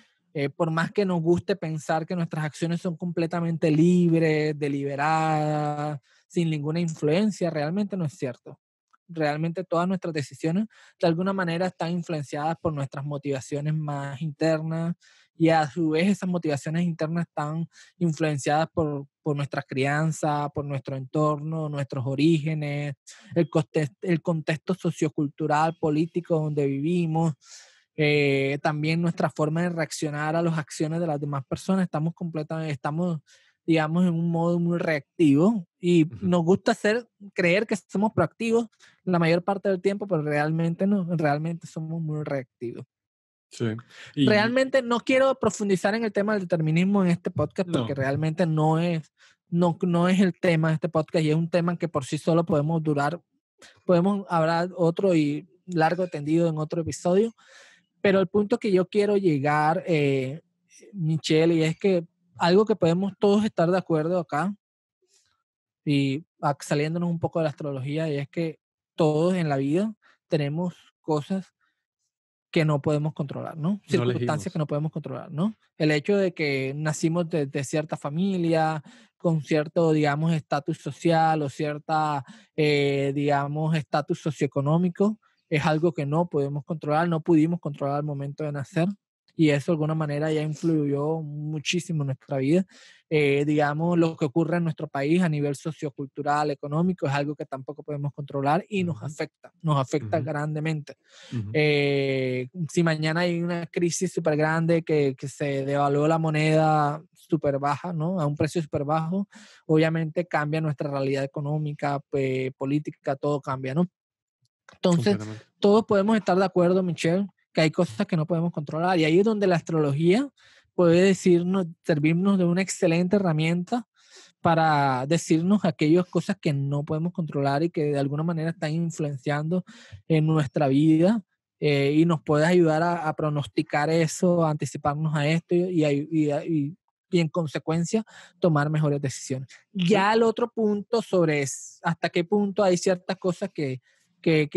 por más que nos guste pensar que nuestras acciones son completamente libres, deliberadas, sin ninguna influencia, realmente no es cierto. Realmente todas nuestras decisiones de alguna manera están influenciadas por nuestras motivaciones más internas y a su vez esas motivaciones internas están influenciadas por nuestra crianza, por nuestro entorno, nuestros orígenes, el contexto sociocultural, político donde vivimos, también nuestra forma de reaccionar a las acciones de las demás personas. Estamos digamos, en un modo muy reactivo y nos gusta creer que somos proactivos la mayor parte del tiempo, pero realmente no, realmente somos muy reactivos. Sí. Realmente no quiero profundizar en el tema del determinismo en este podcast porque realmente no es el tema de este podcast y es un tema que por sí solo podemos hablar otro y largo tendido en otro episodio, pero el punto que yo quiero llegar, Michelle, y es que algo que podemos todos estar de acuerdo acá, y saliéndonos un poco de la astrología, y es que todos en la vida tenemos cosas que no podemos controlar, ¿no? Circunstancias que no podemos controlar, ¿no? El hecho de que nacimos de cierta familia, con cierto, digamos, estatus social o cierta, digamos, estatus socioeconómico, es algo que no podemos controlar, no pudimos controlar al momento de nacer y eso de alguna manera ya influyó muchísimo en nuestra vida. Digamos, lo que ocurre en nuestro país a nivel sociocultural, económico, es algo que tampoco podemos controlar y nos afecta grandemente. Si mañana hay una crisis súper grande que se devaluó la moneda súper baja, ¿no? A un precio súper bajo, obviamente cambia nuestra realidad económica, política, todo cambia, ¿no? Entonces, todos podemos estar de acuerdo, Michelle, que hay cosas que no podemos controlar y ahí es donde la astrología puede servirnos de una excelente herramienta para decirnos aquellas cosas que no podemos controlar y que de alguna manera están influenciando en nuestra vida, y nos puede ayudar a pronosticar eso, a anticiparnos a esto y en consecuencia tomar mejores decisiones. Ya el otro punto sobre hasta qué punto hay ciertas cosas que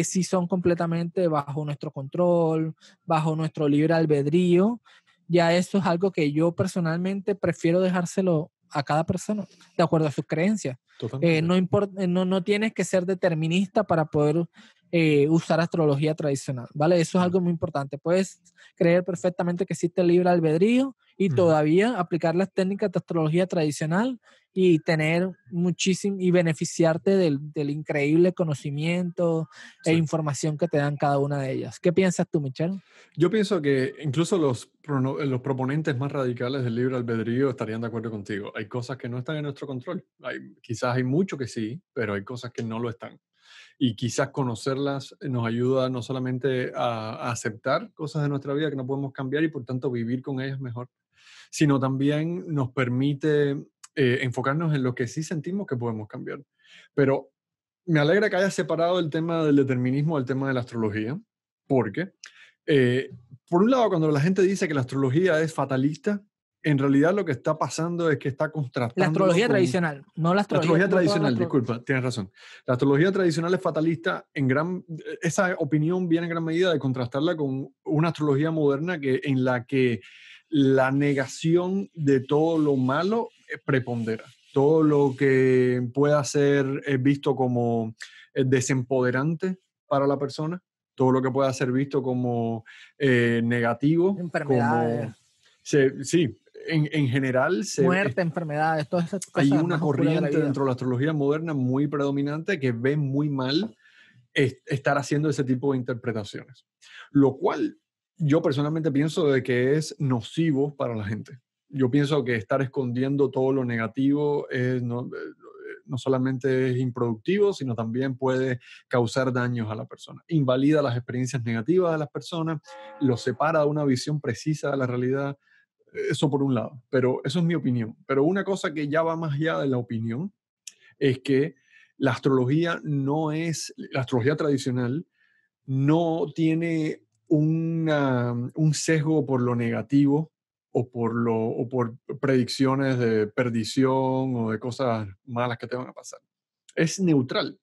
sí son completamente bajo nuestro control, bajo nuestro libre albedrío, ya eso es algo que yo personalmente prefiero dejárselo a cada persona, de acuerdo a sus creencias. No tienes que ser determinista para poder usar astrología tradicional, ¿vale? Eso es algo muy importante. Puedes creer perfectamente que existe el libre albedrío y todavía aplicar las técnicas de astrología tradicional y tener muchísimo y beneficiarte del increíble conocimiento e información que te dan cada una de ellas. ¿Qué piensas tú, Michelle? Yo pienso que incluso los proponentes más radicales del libre albedrío estarían de acuerdo contigo. Hay cosas que no están en nuestro control. Quizás hay mucho que sí, pero hay cosas que no lo están. Y quizás conocerlas nos ayuda no solamente a aceptar cosas de nuestra vida que no podemos cambiar y por tanto vivir con ellas mejor, sino también nos permite enfocarnos en lo que sí sentimos que podemos cambiar. Pero me alegra que hayas separado el tema del determinismo del tema de la astrología, porque por un lado, cuando la gente dice que la astrología es fatalista, en realidad lo que está pasando es que está contrastando. La astrología tradicional, no la astrología tradicional, disculpa, tienes razón. La astrología tradicional es fatalista, esa opinión viene en gran medida de contrastarla con una astrología moderna en la que la negación de todo lo malo prepondera. Todo lo que pueda ser visto como desempoderante para la persona, todo lo que pueda ser visto como negativo, enfermedades. Sí, en general muerte, enfermedades, todas esas cosas. Hay una corriente dentro de la astrología moderna muy predominante que ve muy mal estar haciendo ese tipo de interpretaciones, lo cual yo personalmente pienso de que es nocivo para la gente. Yo pienso que estar escondiendo todo lo negativo no solamente es improductivo, sino también puede causar daños a la persona. Invalida las experiencias negativas de las personas, los separa de una visión precisa de la realidad. Eso por un lado, pero eso es mi opinión. Pero una cosa que ya va más allá de la opinión es que la astrología tradicional no tiene un sesgo por lo negativo o por predicciones de perdición o de cosas malas que te van a pasar. Es neutral.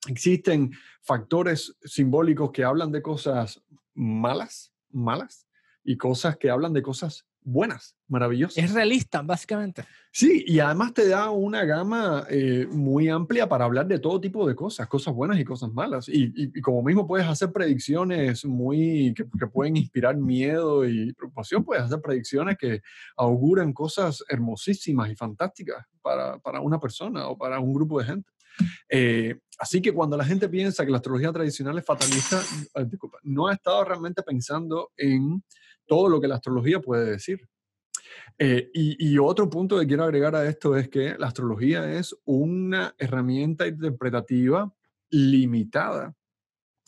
Existen factores simbólicos que hablan de cosas malas y cosas que hablan de cosas buenas, maravillosas. Es realista, básicamente. Sí, y además te da una gama muy amplia para hablar de todo tipo de cosas buenas y cosas malas. Y como mismo puedes hacer predicciones que pueden inspirar miedo y preocupación, puedes hacer predicciones que auguran cosas hermosísimas y fantásticas para una persona o para un grupo de gente. Así que cuando la gente piensa que la astrología tradicional es fatalista, disculpa, no ha estado realmente pensando en todo lo que la astrología puede decir. Y otro punto que quiero agregar a esto es que la astrología es una herramienta interpretativa limitada.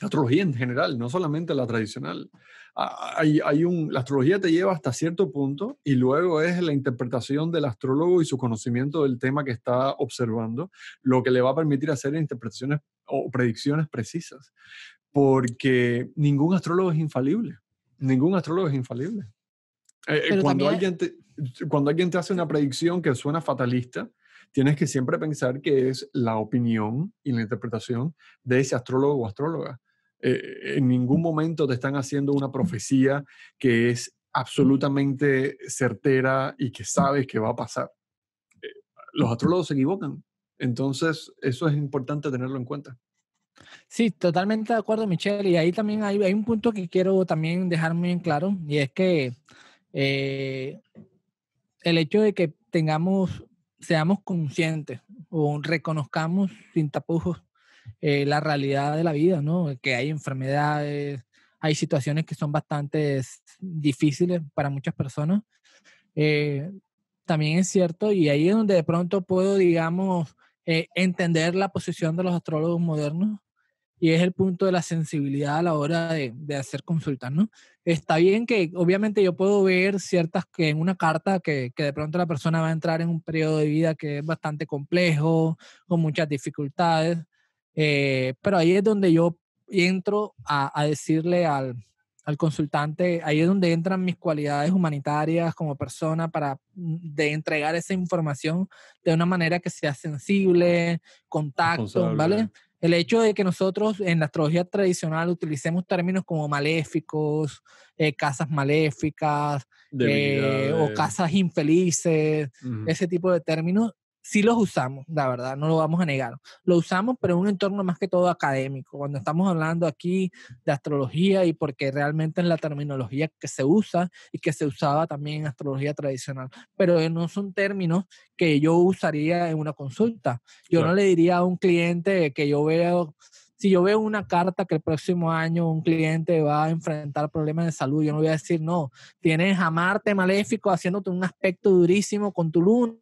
La astrología en general, no solamente la tradicional. La astrología te lleva hasta cierto punto y luego es la interpretación del astrólogo y su conocimiento del tema que está observando lo que le va a permitir hacer interpretaciones o predicciones precisas. Porque ningún astrólogo es infalible. Ningún astrólogo es infalible. Pero Cuando también, alguien te hace una predicción que suena fatalista, tienes que siempre pensar que es la opinión y la interpretación de ese astrólogo o astróloga. En ningún momento te están haciendo una profecía que es absolutamente certera y que sabes que va a pasar. Eh, los astrólogos se equivocan. Entonces, eso es importante tenerlo en cuenta. sí, totalmente de acuerdo, Michelle. Y ahí también hay un punto que quiero también dejar muy en claro, y es que eh, el hecho de que seamos conscientes o reconozcamos sin tapujos la realidad de la vida, ¿no? Que hay enfermedades, hay situaciones que son bastante difíciles para muchas personas. Eh, También es cierto, y ahí es donde de pronto puedo, digamos, entender la posición de los astrólogos modernos, y es el punto de la sensibilidad a la hora de hacer consultas, ¿no? Está bien que obviamente yo puedo ver ciertas que en una carta que de pronto la persona va a entrar en un periodo de vida que es bastante complejo, con muchas dificultades, pero ahí es donde yo entro a decirle al consultante, ahí es donde entran mis cualidades humanitarias como persona para de entregar esa información de una manera que sea sensible, contacto, ¿vale? Responsable, El hecho de que nosotros en la astrología tradicional utilicemos términos como maléficos, casas maléficas o debilidades. casas infelices, Ujú. ese tipo de términos, sí los usamos, la verdad, no lo vamos a negar. Lo usamos, pero en un entorno más que todo académico. Cuando estamos hablando aquí de astrología y porque realmente es la terminología que se usa y que se usaba también en astrología tradicional, pero no son términos que yo usaría en una consulta. Yo no Claro. le diría a un cliente que yo veo, si yo veo una carta que el próximo año un cliente va a enfrentar problemas de salud, yo no voy a decir, no, tienes a Marte maléfico haciéndote un aspecto durísimo con tu luna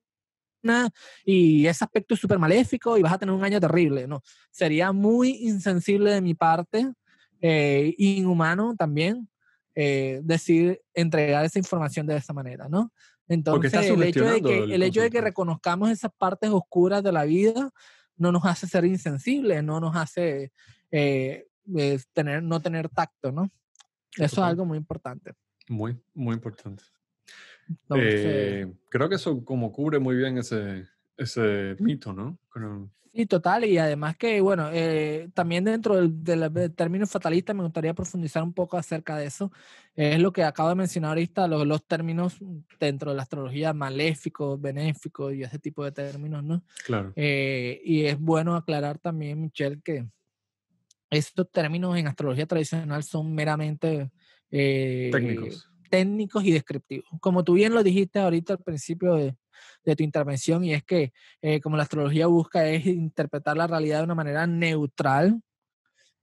y ese aspecto es súper maléfico y vas a tener un año terrible, ¿no? Sería muy insensible de mi parte, inhumano también, decir, entregar esa información de esa manera, ¿no? Porque estás Entonces, sugestionando el el hecho de que consultante. reconozcamos esas partes oscuras de la vida no nos hace ser insensibles, no nos hace no tener tacto, ¿no? Eso es Total. algo muy importante. Muy, muy importante. Entonces, Creo que eso como cubre muy bien ese mito, ¿no? sí, total, y además que, bueno, también dentro del término fatalista me gustaría profundizar un poco acerca de eso. Es lo que acabo de mencionar ahorita, los términos dentro de la astrología, maléficos, benéficos y ese tipo de términos, ¿no? Claro, Y es bueno aclarar también, Michelle, que estos términos en astrología tradicional son meramente técnicos. técnicos y descriptivos. Como tú bien lo dijiste ahorita al principio de tu intervención, y es que como la astrología busca es interpretar la realidad de una manera neutral,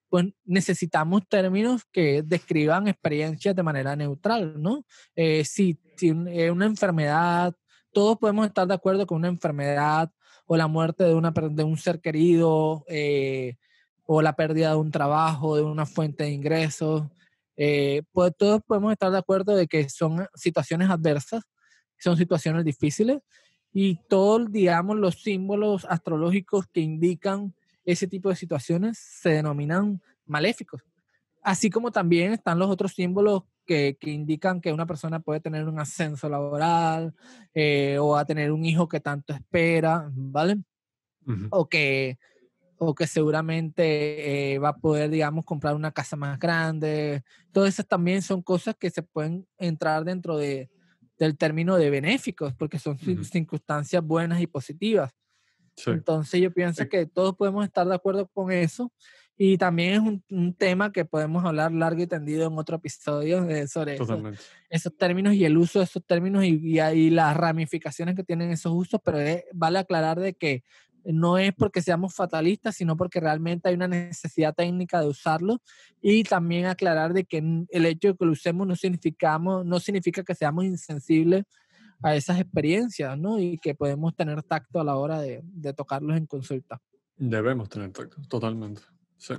pues necesitamos términos que describan experiencias de manera neutral, ¿no? Si una enfermedad, todos podemos estar de acuerdo con una enfermedad o la muerte de un ser querido, o la pérdida de un trabajo, de una fuente de ingresos. Pues todos podemos estar de acuerdo de que son situaciones adversas, son situaciones difíciles, y todos, digamos, los símbolos astrológicos que indican ese tipo de situaciones se denominan maléficos. Así como también están los otros símbolos que indican que una persona puede tener un ascenso laboral, o a tener un hijo que tanto espera, ¿vale? Ujú. O que, o que seguramente va a poder, digamos, comprar una casa más grande. Todas esas también son cosas que se pueden entrar dentro del término de benéficos, porque son circunstancias buenas y positivas. Sí. Entonces yo pienso que todos podemos estar de acuerdo con eso, y también es un tema que podemos hablar largo y tendido en otro episodio sobre esos términos y el uso de esos términos y las ramificaciones que tienen esos usos, pero vale aclarar de que no es porque seamos fatalistas, sino porque realmente hay una necesidad técnica de usarlo, y también aclarar de que el hecho de que lo usemos no significa que seamos insensibles a esas experiencias, ¿no? Y que podemos tener tacto a la hora de tocarlos en consulta. Debemos tener tacto, totalmente. Sí.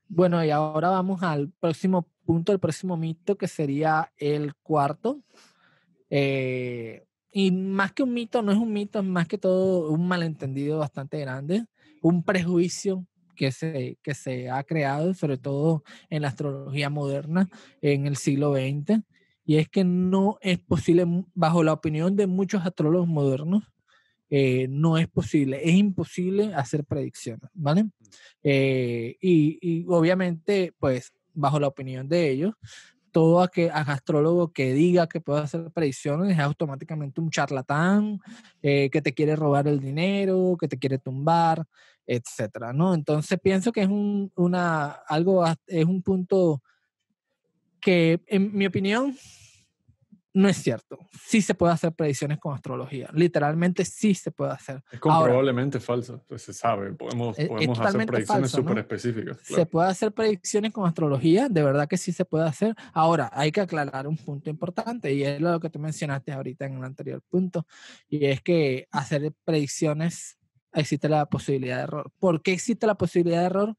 Bueno, y ahora vamos al próximo punto, el próximo mito, que sería el cuarto. Y más que un mito, no es un mito, es más que todo un malentendido bastante grande, un prejuicio que se ha creado, sobre todo en la astrología moderna en el siglo XX, y es que no es posible, bajo la opinión de muchos astrólogos modernos, no es posible, es imposible hacer predicciones, ¿vale? Y obviamente, pues, bajo la opinión de ellos, todo astrólogo que diga que puede hacer predicciones es automáticamente un charlatán, que te quiere robar el dinero, que te quiere tumbar, etcétera, ¿no? Entonces pienso que es un punto que, en mi opinión, no es cierto. Sí se puede hacer predicciones con astrología. Literalmente sí se puede hacer. Es comprobablemente falso, pues se sabe. Podemos hacer predicciones súper específicas. Claro. Se puede hacer predicciones con astrología, de verdad que sí se puede hacer. Ahora, hay que aclarar un punto importante, y es lo que tú mencionaste ahorita en el anterior punto, y es que hacer predicciones existe la posibilidad de error. ¿Por qué existe la posibilidad de error?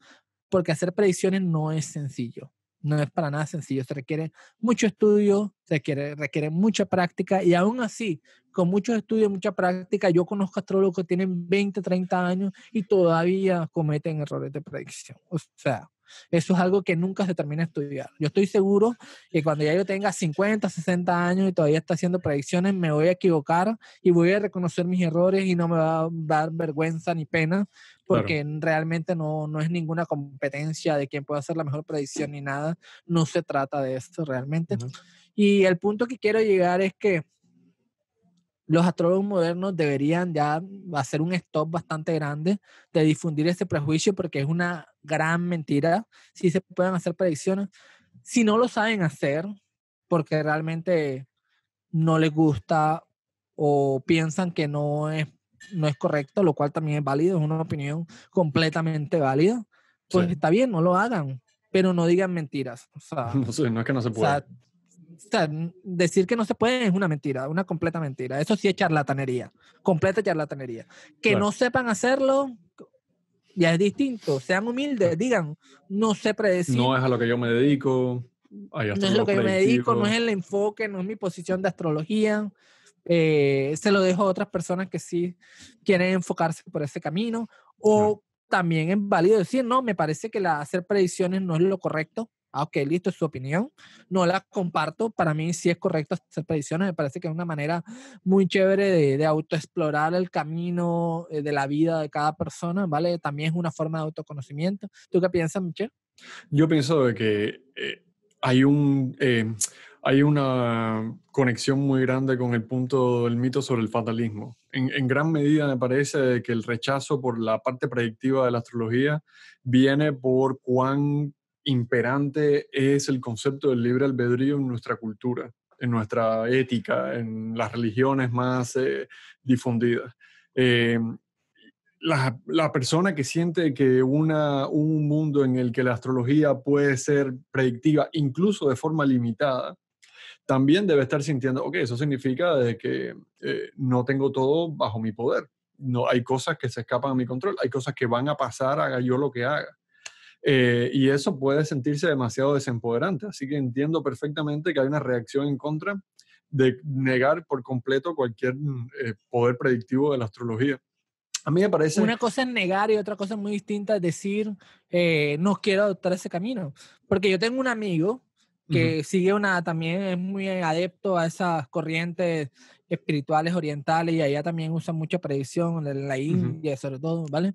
Porque hacer predicciones no es sencillo. No es para nada sencillo, se requiere mucho estudio, requiere mucha práctica, y aún así, con mucho estudio y mucha práctica, yo conozco astrólogos que tienen 20, 30 años y todavía cometen errores de predicción. O sea, eso es algo que nunca se termina de estudiar. Yo estoy seguro que cuando ya yo tenga 50, 60 años y todavía está haciendo predicciones, me voy a equivocar y voy a reconocer mis errores, y no me va a dar vergüenza ni pena, porque realmente no es ninguna competencia de quién puede hacer la mejor predicción ni nada. No se trata de esto realmente. Y el punto que quiero llegar es que los astrólogos modernos deberían ya hacer un stop bastante grande de difundir ese prejuicio, porque es una gran mentira. Si se pueden hacer predicciones, si no lo saben hacer porque realmente no les gusta o piensan que no es correcto, lo cual también es válido, es una opinión completamente válida, pues está bien, no lo hagan, pero no digan mentiras. O sea, no es que no se pueda. O sea, decir que no se puede es una mentira, una completa mentira. Eso sí es charlatanería, completa charlatanería. Que no sepan hacerlo ya es distinto. Sean humildes, digan, no sé predecir. No es a lo que yo me dedico. No es lo que yo me dedico, no es el enfoque, no es mi posición de astrología. Se lo dejo a otras personas que sí quieren enfocarse por ese camino. O también es válido decir, no, me parece que hacer predicciones no es lo correcto. Ok, listo, es su opinión. No la comparto. Para mí sí es correcto hacer predicciones. Me parece que es una manera muy chévere de autoexplorar el camino de la vida de cada persona, ¿vale? También es una forma de autoconocimiento. ¿Tú qué piensas, Michelle? Yo pienso de que hay una conexión muy grande con el punto del mito sobre el fatalismo. En gran medida me parece que el rechazo por la parte predictiva de la astrología viene por cuán imperante es el concepto del libre albedrío en nuestra cultura, en nuestra ética, en las religiones más difundidas. La persona que siente que un mundo en el que la astrología puede ser predictiva, incluso de forma limitada, también debe estar sintiendo, ok, eso significa de que no tengo todo bajo mi poder. No, hay cosas que se escapan a mi control, hay cosas que van a pasar, haga yo lo que haga. Y eso puede sentirse demasiado desempoderante. Así que entiendo perfectamente que hay una reacción en contra de negar por completo cualquier poder predictivo de la astrología. A mí me parece... Una cosa es negar y otra cosa muy distinta es decir, no quiero adoptar ese camino. Porque yo tengo un amigo que sigue también es muy adepto a esas corrientes espirituales orientales, y allá también usan mucha predicción, en la India sobre todo, ¿vale?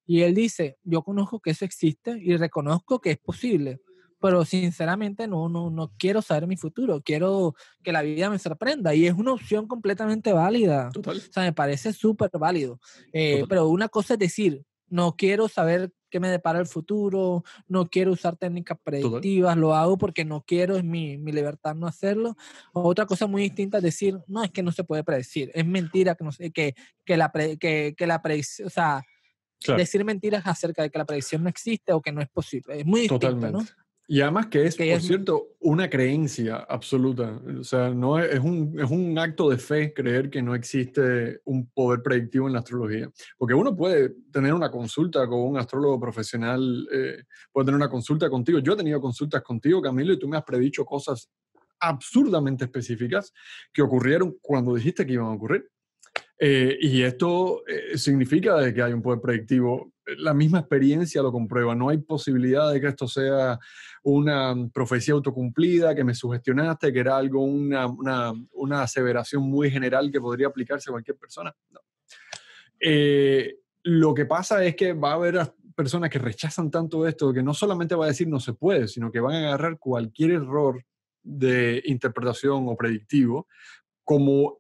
Y él dice, yo conozco que eso existe y reconozco que es posible, pero sinceramente no quiero saber mi futuro, quiero que la vida me sorprenda y es una opción completamente válida. Total, O sea, me parece súper válido. total. Pero una cosa es decir, no quiero saber qué me depara el futuro, no quiero usar técnicas Total. predictivas, lo hago porque no quiero, es mi libertad no hacerlo. Otra cosa muy distinta es decir, no, es que no se puede predecir, es mentira que, no sé, que la predicción, o sea, Claro, decir mentiras acerca de que la predicción no existe o que no es posible. Es muy distinto, totalmente. ¿no? Y además que es, Que por es, cierto, una creencia absoluta. O sea, no es, es un acto de fe creer que no existe un poder predictivo en la astrología. Porque uno puede tener una consulta con un astrólogo profesional, puede tener una consulta contigo. Yo he tenido consultas contigo, Camilo, y tú me has predicho cosas absurdamente específicas que ocurrieron cuando dijiste que iban a ocurrir. Y esto significa de que hay un poder predictivo. La misma experiencia lo comprueba. No hay posibilidad de que esto sea una profecía autocumplida, que me sugestionaste, que era algo, una aseveración muy general que podría aplicarse a cualquier persona. No. Lo que pasa es que va a haber personas que rechazan tanto esto que no solamente va a decir no se puede, sino que van a agarrar cualquier error de interpretación o predictivo como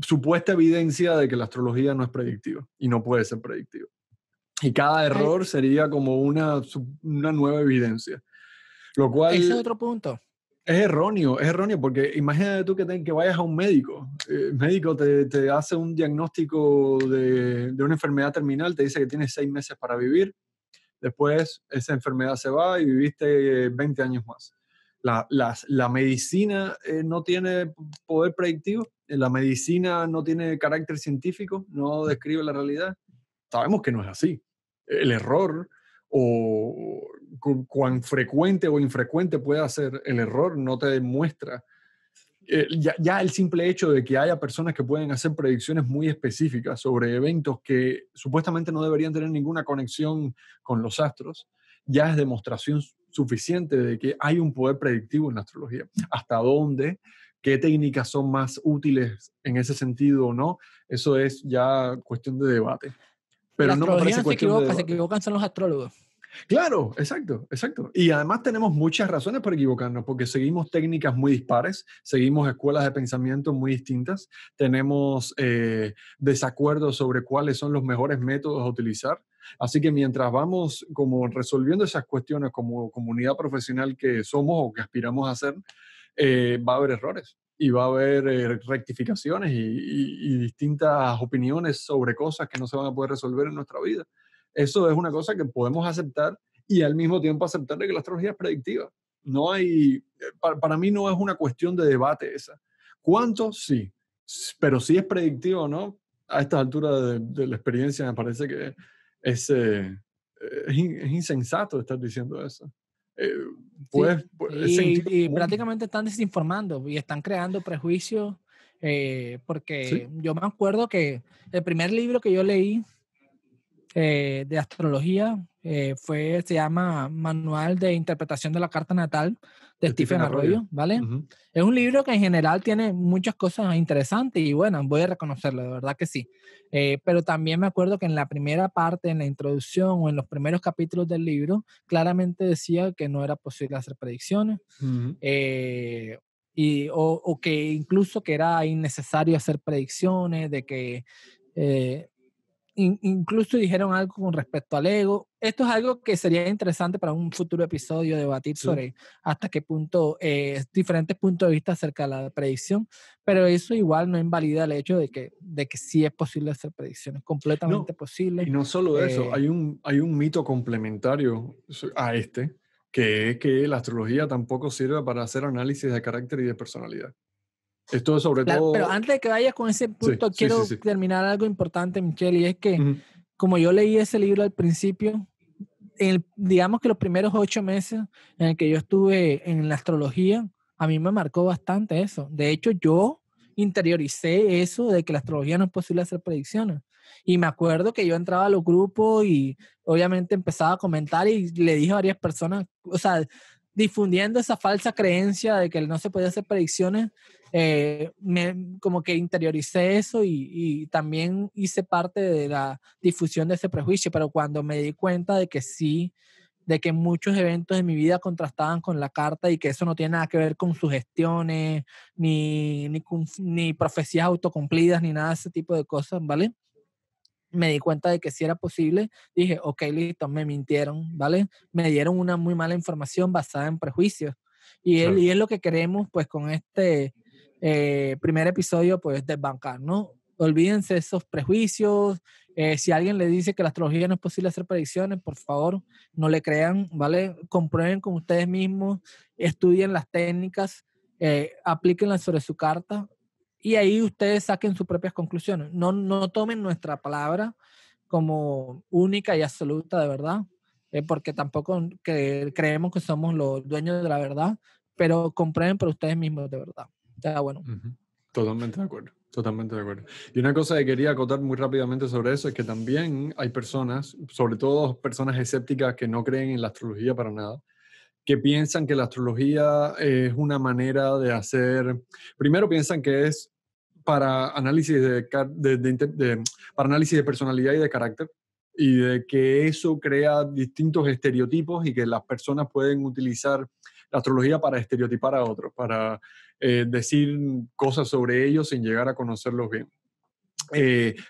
supuesta evidencia de que la astrología no es predictiva y no puede ser predictiva. Y cada ay, error sería como una nueva evidencia, lo ese es cual otro punto. es erróneo porque imagínate tú que vayas a un médico, el médico te hace un diagnóstico de una enfermedad terminal, te dice que tienes 6 meses para vivir, después esa enfermedad se va y viviste 20 años más. La medicina no tiene poder predictivo, la medicina no tiene carácter científico, no describe la realidad. Sabemos que no es así. El error o cuán frecuente o infrecuente pueda ser el error no te demuestra. Ya el simple hecho de que haya personas que pueden hacer predicciones muy específicas sobre eventos que supuestamente no deberían tener ninguna conexión con los astros, ya es demostración suficiente de que hay un poder predictivo en la astrología. ¿Hasta dónde? ¿Qué técnicas son más útiles en ese sentido o no? Eso es ya cuestión de debate. La Pero no me astrología parece no se cuestión de equivoca, se debate. equivocan son los astrólogos. Claro, exacto, exacto. Y además tenemos muchas razones para equivocarnos, porque seguimos técnicas muy dispares, seguimos escuelas de pensamiento muy distintas, tenemos desacuerdos sobre cuáles son los mejores métodos a utilizar. Así que mientras vamos como resolviendo esas cuestiones como comunidad profesional que somos o que aspiramos a ser, va a haber errores y va a haber rectificaciones y distintas opiniones sobre cosas que no se van a poder resolver en nuestra vida. Eso es una cosa que podemos aceptar y al mismo tiempo aceptar de que la astrología es predictiva. No hay, para mí no es una cuestión de debate esa. ¿Cuánto? Sí. Pero si es predictivo o no, a estas alturas de la experiencia me parece que es, es insensato estar diciendo eso. Eh, Sí, es sentido y común. prácticamente están desinformando y están creando prejuicios, porque Sí, yo me acuerdo que el primer libro que yo leí de astrología se llama Manual de Interpretación de la Carta Natal de Stephen Stephen Arroyo. Arroyo, ¿vale? Ujú. Es un libro que en general tiene muchas cosas interesantes y bueno, voy a reconocerlo, de verdad que sí. Pero también me acuerdo que en la primera parte, en la introducción o en los primeros capítulos del libro, claramente decía que no era posible hacer predicciones, Ujú. eh, o que incluso que era innecesario hacer predicciones, de que eh, incluso dijeron algo con respecto al ego. Esto es algo que sería interesante para un futuro episodio debatir Sí. sobre hasta qué punto, diferentes puntos de vista acerca de la predicción, pero eso igual no invalida el hecho de que sí es posible hacer predicciones, completamente No, posible. y no solo eso, Eh, hay un mito complementario a este, que es que la astrología tampoco sirve para hacer análisis de carácter y de personalidad. Esto es sobre claro, pero todo... antes de que vayas con ese Sí, punto, sí, sí, quiero sí. terminar algo importante, Michelle, y es que Ujú. como yo leí ese libro al principio, digamos que los primeros 8 meses en el que yo estuve en la astrología, a mí me marcó bastante eso. De hecho, yo interioricé eso de que la astrología no es posible hacer predicciones. Y me acuerdo que yo entraba a los grupos y obviamente empezaba a comentar y le dije a varias personas, o sea, difundiendo esa falsa creencia de que no se podía hacer predicciones, como que interioricé eso y también hice parte de la difusión de ese prejuicio, pero cuando me di cuenta de que sí de que muchos eventos de mi vida contrastaban con la carta y que eso no tiene nada que ver con sugestiones, ni profecías autocumplidas, ni nada de ese tipo de cosas, ¿vale? Me di cuenta de que sí era posible. Dije, ok, listo, me mintieron, ¿vale? Me dieron una muy mala información basada en prejuicios. Claro. Y es lo que queremos, pues, con este primer episodio, pues, desbancar, ¿no? Olvídense esos prejuicios. Si alguien le dice que la astrología no es posible hacer predicciones, por favor, no le crean, ¿vale? Comprueben con ustedes mismos, estudien las técnicas, aplíquenlas sobre su carta y ahí ustedes saquen sus propias conclusiones. No tomen nuestra palabra como única y absoluta de verdad, porque tampoco creemos que somos los dueños de la verdad, pero comprueben por ustedes mismos de verdad. Ya, bueno. Totalmente de acuerdo, totalmente de acuerdo. Y una cosa que quería acotar muy rápidamente sobre eso es que también hay personas, sobre todo personas escépticas que no creen en la astrología para nada, que piensan que la astrología es una manera de hacer, primero piensan que es para análisis para análisis de personalidad y de carácter, y de que eso crea distintos estereotipos y que las personas pueden utilizar la astrología para estereotipar a otros, para decir cosas sobre ellos sin llegar a conocerlos bien.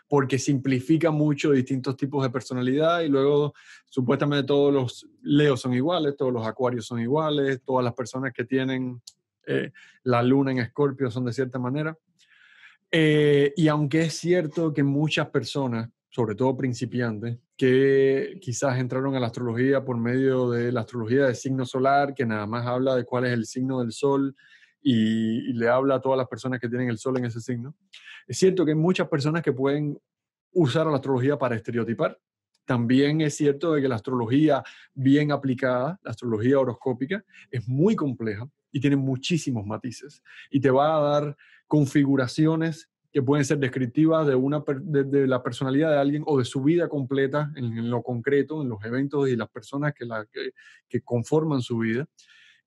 Porque simplifica mucho distintos tipos de personalidad y luego supuestamente todos los Leos son iguales, todos los Acuarios son iguales, todas las personas que tienen la luna en Escorpio son de cierta manera. Y aunque es cierto que muchas personas, sobre todo principiantes, que quizás entraron a la astrología por medio de la astrología de signo solar, que nada más habla de cuál es el signo del sol y le habla a todas las personas que tienen el sol en ese signo, es cierto que hay muchas personas que pueden usar a la astrología para estereotipar. También es cierto de que la astrología bien aplicada, la astrología horoscópica, es muy compleja y tiene muchísimos matices y te va a dar configuraciones que pueden ser descriptivas de la personalidad de alguien o de su vida completa en lo concreto, en los eventos y las personas que conforman su vida.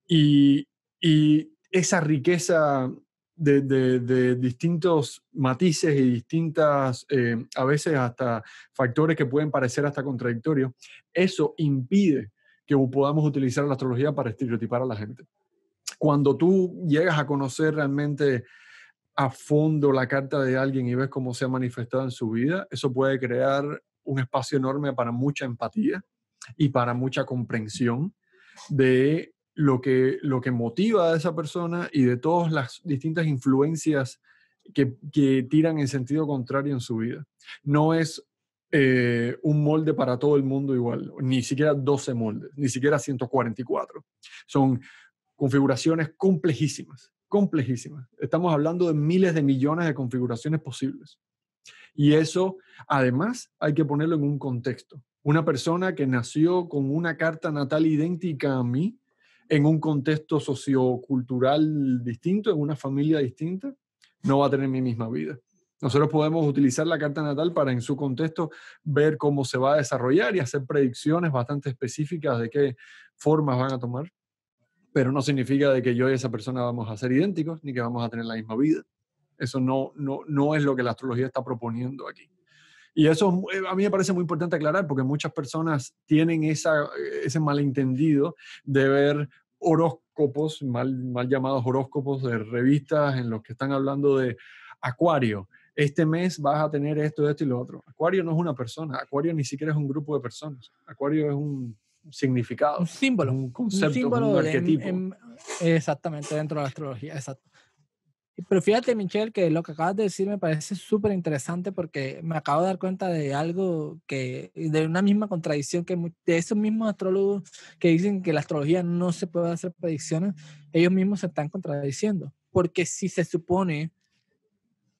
Y, y esa riqueza de distintos matices y distintas, a veces hasta factores que pueden parecer hasta contradictorios, eso impide que podamos utilizar la astrología para estereotipar a la gente. Cuando tú llegas a conocer realmente a fondo la carta de alguien y ves cómo se ha manifestado en su vida, eso puede crear un espacio enorme para mucha empatía y para mucha comprensión de lo que motiva a esa persona y de todas las distintas influencias que tiran en sentido contrario en su vida. No es un molde para todo el mundo igual, ni siquiera 12 moldes, ni siquiera 144. Son configuraciones complejísimas, complejísimas. Estamos hablando de miles de millones de configuraciones posibles. Y eso, además, hay que ponerlo en un contexto. Una persona que nació con una carta natal idéntica a mí, en un contexto sociocultural distinto, en una familia distinta, no va a tener mi misma vida. Nosotros podemos utilizar la carta natal para, en su contexto, ver cómo se va a desarrollar y hacer predicciones bastante específicas de qué formas van a tomar, pero no significa de que yo y esa persona vamos a ser idénticos ni que vamos a tener la misma vida. Eso no es lo que la astrología está proponiendo aquí. Y eso a mí me parece muy importante aclarar porque muchas personas tienen ese malentendido de ver horóscopos, mal llamados horóscopos de revistas en los que están hablando de Acuario. Este mes vas a tener esto, esto y lo otro. Acuario no es una persona. Acuario ni siquiera es un grupo de personas. Acuario es un significado, Un símbolo. es un concepto, es un símbolo arquetipo. exactamente dentro de la astrología, exacto. Pero fíjate, Michelle, que lo que acabas de decir me parece súper interesante porque me acabo de dar cuenta de algo de una misma contradicción de esos mismos astrólogos que dicen que la astrología no se puede hacer predicciones, ellos mismos se están contradiciendo. Porque si se supone,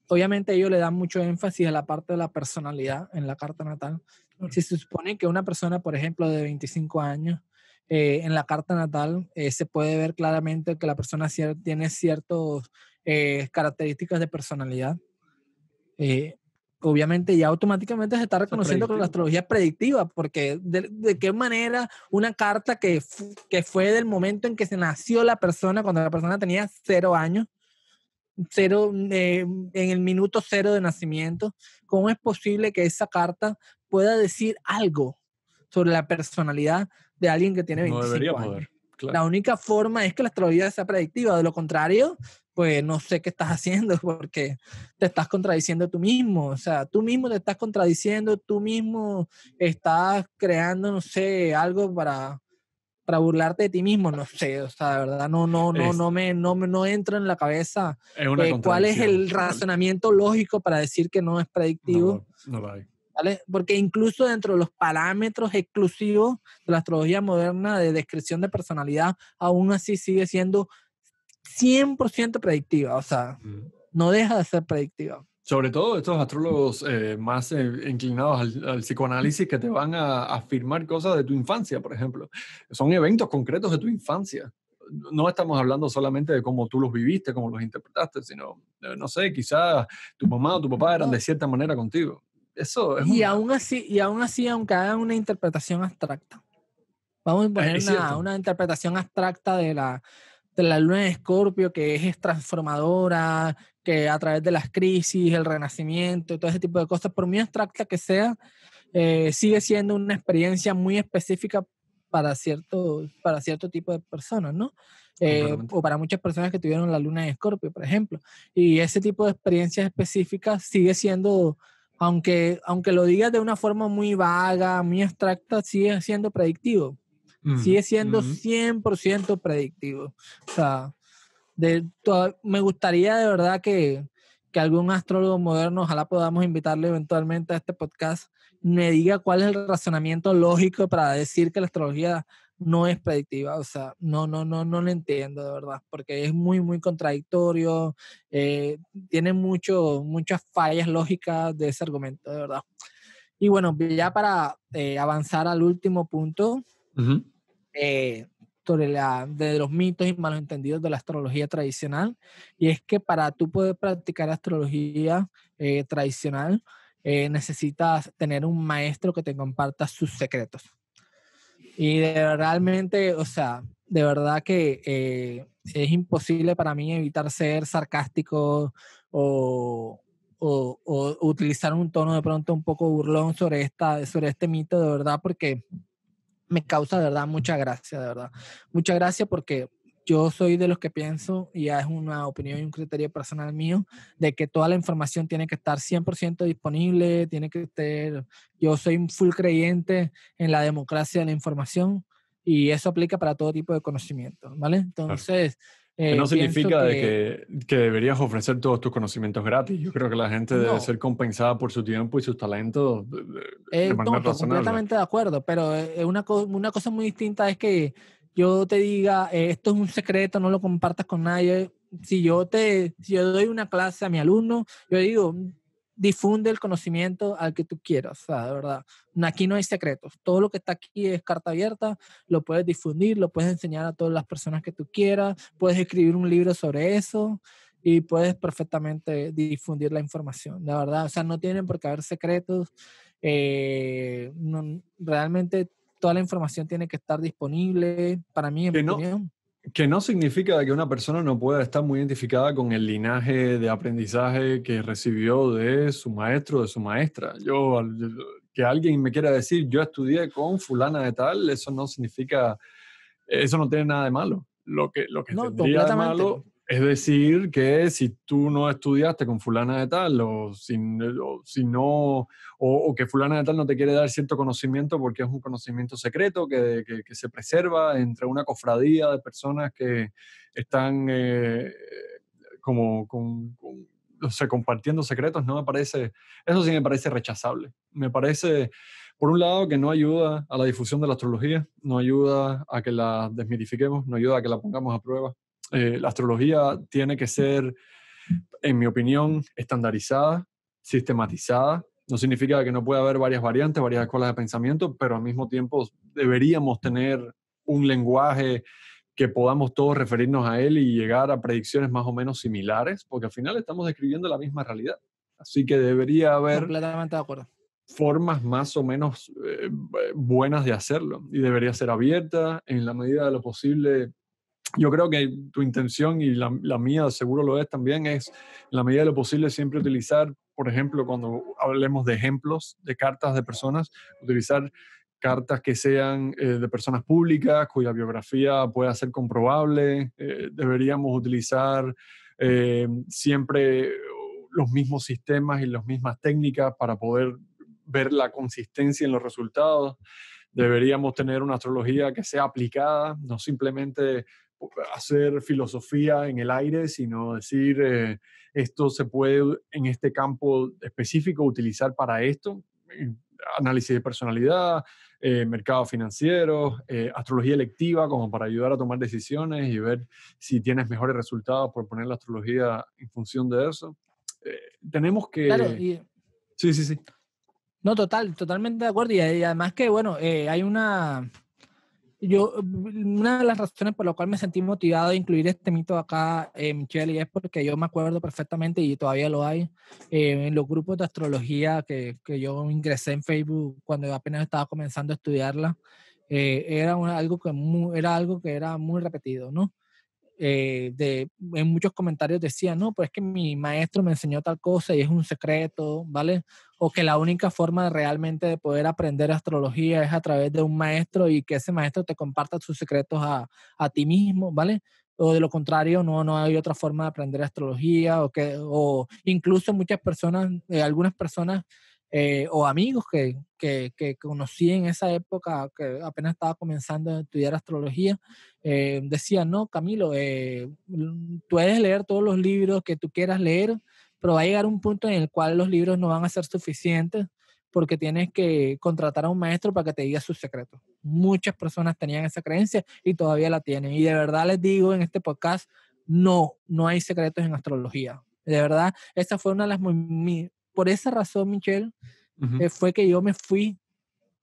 obviamente ellos le dan mucho énfasis a la parte de la personalidad en la carta natal. Si se supone que una persona, por ejemplo, de 25 años, en la carta natal se puede ver claramente que la persona tiene ciertas características de personalidad. Obviamente ya automáticamente se está reconociendo que la astrología es predictiva, porque de qué manera una carta que fue del momento en que se nació la persona, cuando la persona tenía 0 años, en el minuto 0 de nacimiento, ¿cómo es posible que esa carta pueda decir algo sobre la personalidad de alguien que tiene No debería 25 años. poder, claro. La única forma es que la astrología sea predictiva. De lo contrario, pues no sé qué estás haciendo porque te estás contradiciendo tú mismo. O sea, tú mismo te estás contradiciendo, tú mismo estás creando, no sé, algo para burlarte de ti mismo, no sé, o sea, de verdad, Es, no entra en la cabeza es una cuál es contradicción el total. razonamiento lógico para decir que no es predictivo, No lo hay. ¿vale? Porque incluso dentro de los parámetros exclusivos de la astrología moderna de descripción de personalidad, aún así sigue siendo 100% predictiva, o sea, Mm. no deja de ser predictiva. Sobre todo estos astrólogos más inclinados al psicoanálisis que te van a afirmar cosas de tu infancia, por ejemplo. Son eventos concretos de tu infancia. No estamos hablando solamente de cómo tú los viviste, cómo los interpretaste, sino, no sé, quizás tu mamá o tu papá eran de No, cierta manera contigo. Eso es una... y aún así, aunque hagan una interpretación abstracta, vamos a poner Es cierto. una interpretación abstracta de la luna de Escorpio, que es transformadora, que a través de las crisis, el renacimiento y todo ese tipo de cosas, por muy abstracta que sea, sigue siendo una experiencia muy específica para cierto tipo de personas, ¿no? Completamente. O para muchas personas que tuvieron la luna de Escorpio, por ejemplo. Y ese tipo de experiencias específicas sigue siendo, aunque lo digas de una forma muy vaga, muy abstracta, sigue siendo predictivo. Mm, Sigue siendo mm. 100% predictivo. O sea, me gustaría de verdad que algún astrólogo moderno, ojalá podamos invitarle eventualmente a este podcast, me diga cuál es el razonamiento lógico para decir que la astrología no es predictiva. O sea, no lo entiendo de verdad, porque es muy, muy contradictorio, tiene muchas fallas lógicas de ese argumento, de verdad. Y bueno, ya para avanzar al último punto, Ujú. eh, sobre de los mitos y malos entendidos de la astrología tradicional, y es que para tú poder practicar astrología tradicional, necesitas tener un maestro que te comparta sus secretos. Y realmente, o sea, de verdad que es imposible para mí evitar ser sarcástico o, o utilizar un tono de pronto un poco burlón sobre este mito, de verdad, porque me causa de verdad mucha gracia, de verdad. Mucha gracia porque yo soy de los que pienso, y ya es una opinión y un criterio personal mío, de que toda la información tiene que estar 100% disponible, tiene que estar, yo soy un full creyente en la democracia de la información y eso aplica para todo tipo de conocimiento, ¿vale? Claro. Entonces, Que no pienso significa de que que deberías ofrecer todos tus conocimientos gratis. Yo creo que la gente debe no, ser compensada por su tiempo y sus talentos de manera tonto, razonable. completamente de acuerdo, pero una cosa muy distinta es que yo te diga, esto es un secreto, no lo compartas con nadie. Si yo doy una clase a mi alumno, yo digo, difunde el conocimiento al que tú quieras, o sea, de verdad. Aquí no hay secretos, todo lo que está aquí es carta abierta, lo puedes difundir, lo puedes enseñar a todas las personas que tú quieras, puedes escribir un libro sobre eso y puedes perfectamente difundir la información, de verdad. O sea, no tienen por qué haber secretos. Realmente toda la información tiene que estar disponible, para mí, en mi Que no, opinión. que no significa que una persona no pueda estar muy identificada con el linaje de aprendizaje que recibió de su maestro, de su maestra. Que alguien me quiera decir, yo estudié con fulana de tal, eso no significa, eso no tiene nada de malo. Lo que No, tendría de completamente. malo es decir que si tú no estudiaste con fulana de tal, o si no, o que fulana de tal no te quiere dar cierto conocimiento porque es un conocimiento secreto que se preserva entre una cofradía de personas que están como o sea, compartiendo secretos, no me parece, eso sí me parece rechazable. Me parece, por un lado, que no ayuda a la difusión de la astrología, no ayuda a que la desmitifiquemos, no ayuda a que la pongamos a prueba. La astrología tiene que ser, en mi opinión, estandarizada, sistematizada. No significa que no pueda haber varias variantes, varias escuelas de pensamiento, pero al mismo tiempo deberíamos tener un lenguaje que podamos todos referirnos a él y llegar a predicciones más o menos similares, porque al final estamos describiendo la misma realidad. Así que debería haber Completamente de acuerdo. formas más o menos buenas de hacerlo y debería ser abierta en la medida de lo posible. Yo creo que tu intención y la mía seguro lo es también, es en la medida de lo posible siempre utilizar, por ejemplo, cuando hablemos de ejemplos de cartas de personas, utilizar cartas que sean de personas públicas, cuya biografía pueda ser comprobable. Deberíamos utilizar siempre los mismos sistemas y las mismas técnicas para poder ver la consistencia en los resultados. Deberíamos tener una astrología que sea aplicada, no simplemente hacer filosofía en el aire, sino decir, esto se puede en este campo específico utilizar para esto. Análisis de personalidad, mercado financiero, astrología electiva como para ayudar a tomar decisiones y ver si tienes mejores resultados por poner la astrología en función de eso. Tenemos Claro, que... y Sí, sí, sí. no, totalmente de acuerdo. Y además que, bueno, hay una de las razones por la cual me sentí motivado a incluir este mito acá, Michelle, y es porque yo me acuerdo perfectamente, y todavía lo hay, en los grupos de astrología que yo ingresé en Facebook cuando apenas estaba comenzando a estudiarla, era algo que era muy repetido, ¿no? En muchos comentarios decían, no, pues es que mi maestro me enseñó tal cosa y es un secreto, ¿vale? O que la única forma realmente de poder aprender astrología es a través de un maestro y que ese maestro te comparta sus secretos a ti mismo, ¿vale? O de lo contrario, no hay otra forma de aprender astrología, o incluso muchas personas, algunas personas o amigos que conocí en esa época, que apenas estaba comenzando a estudiar astrología, decían, no, Camilo, puedes leer todos los libros que tú quieras leer, pero va a llegar un punto en el cual los libros no van a ser suficientes porque tienes que contratar a un maestro para que te diga sus secretos. Muchas personas tenían esa creencia y todavía la tienen. Y de verdad les digo en este podcast, no hay secretos en astrología. De verdad, esa fue una de por esa razón, Michelle, Ujú. fue que yo me fui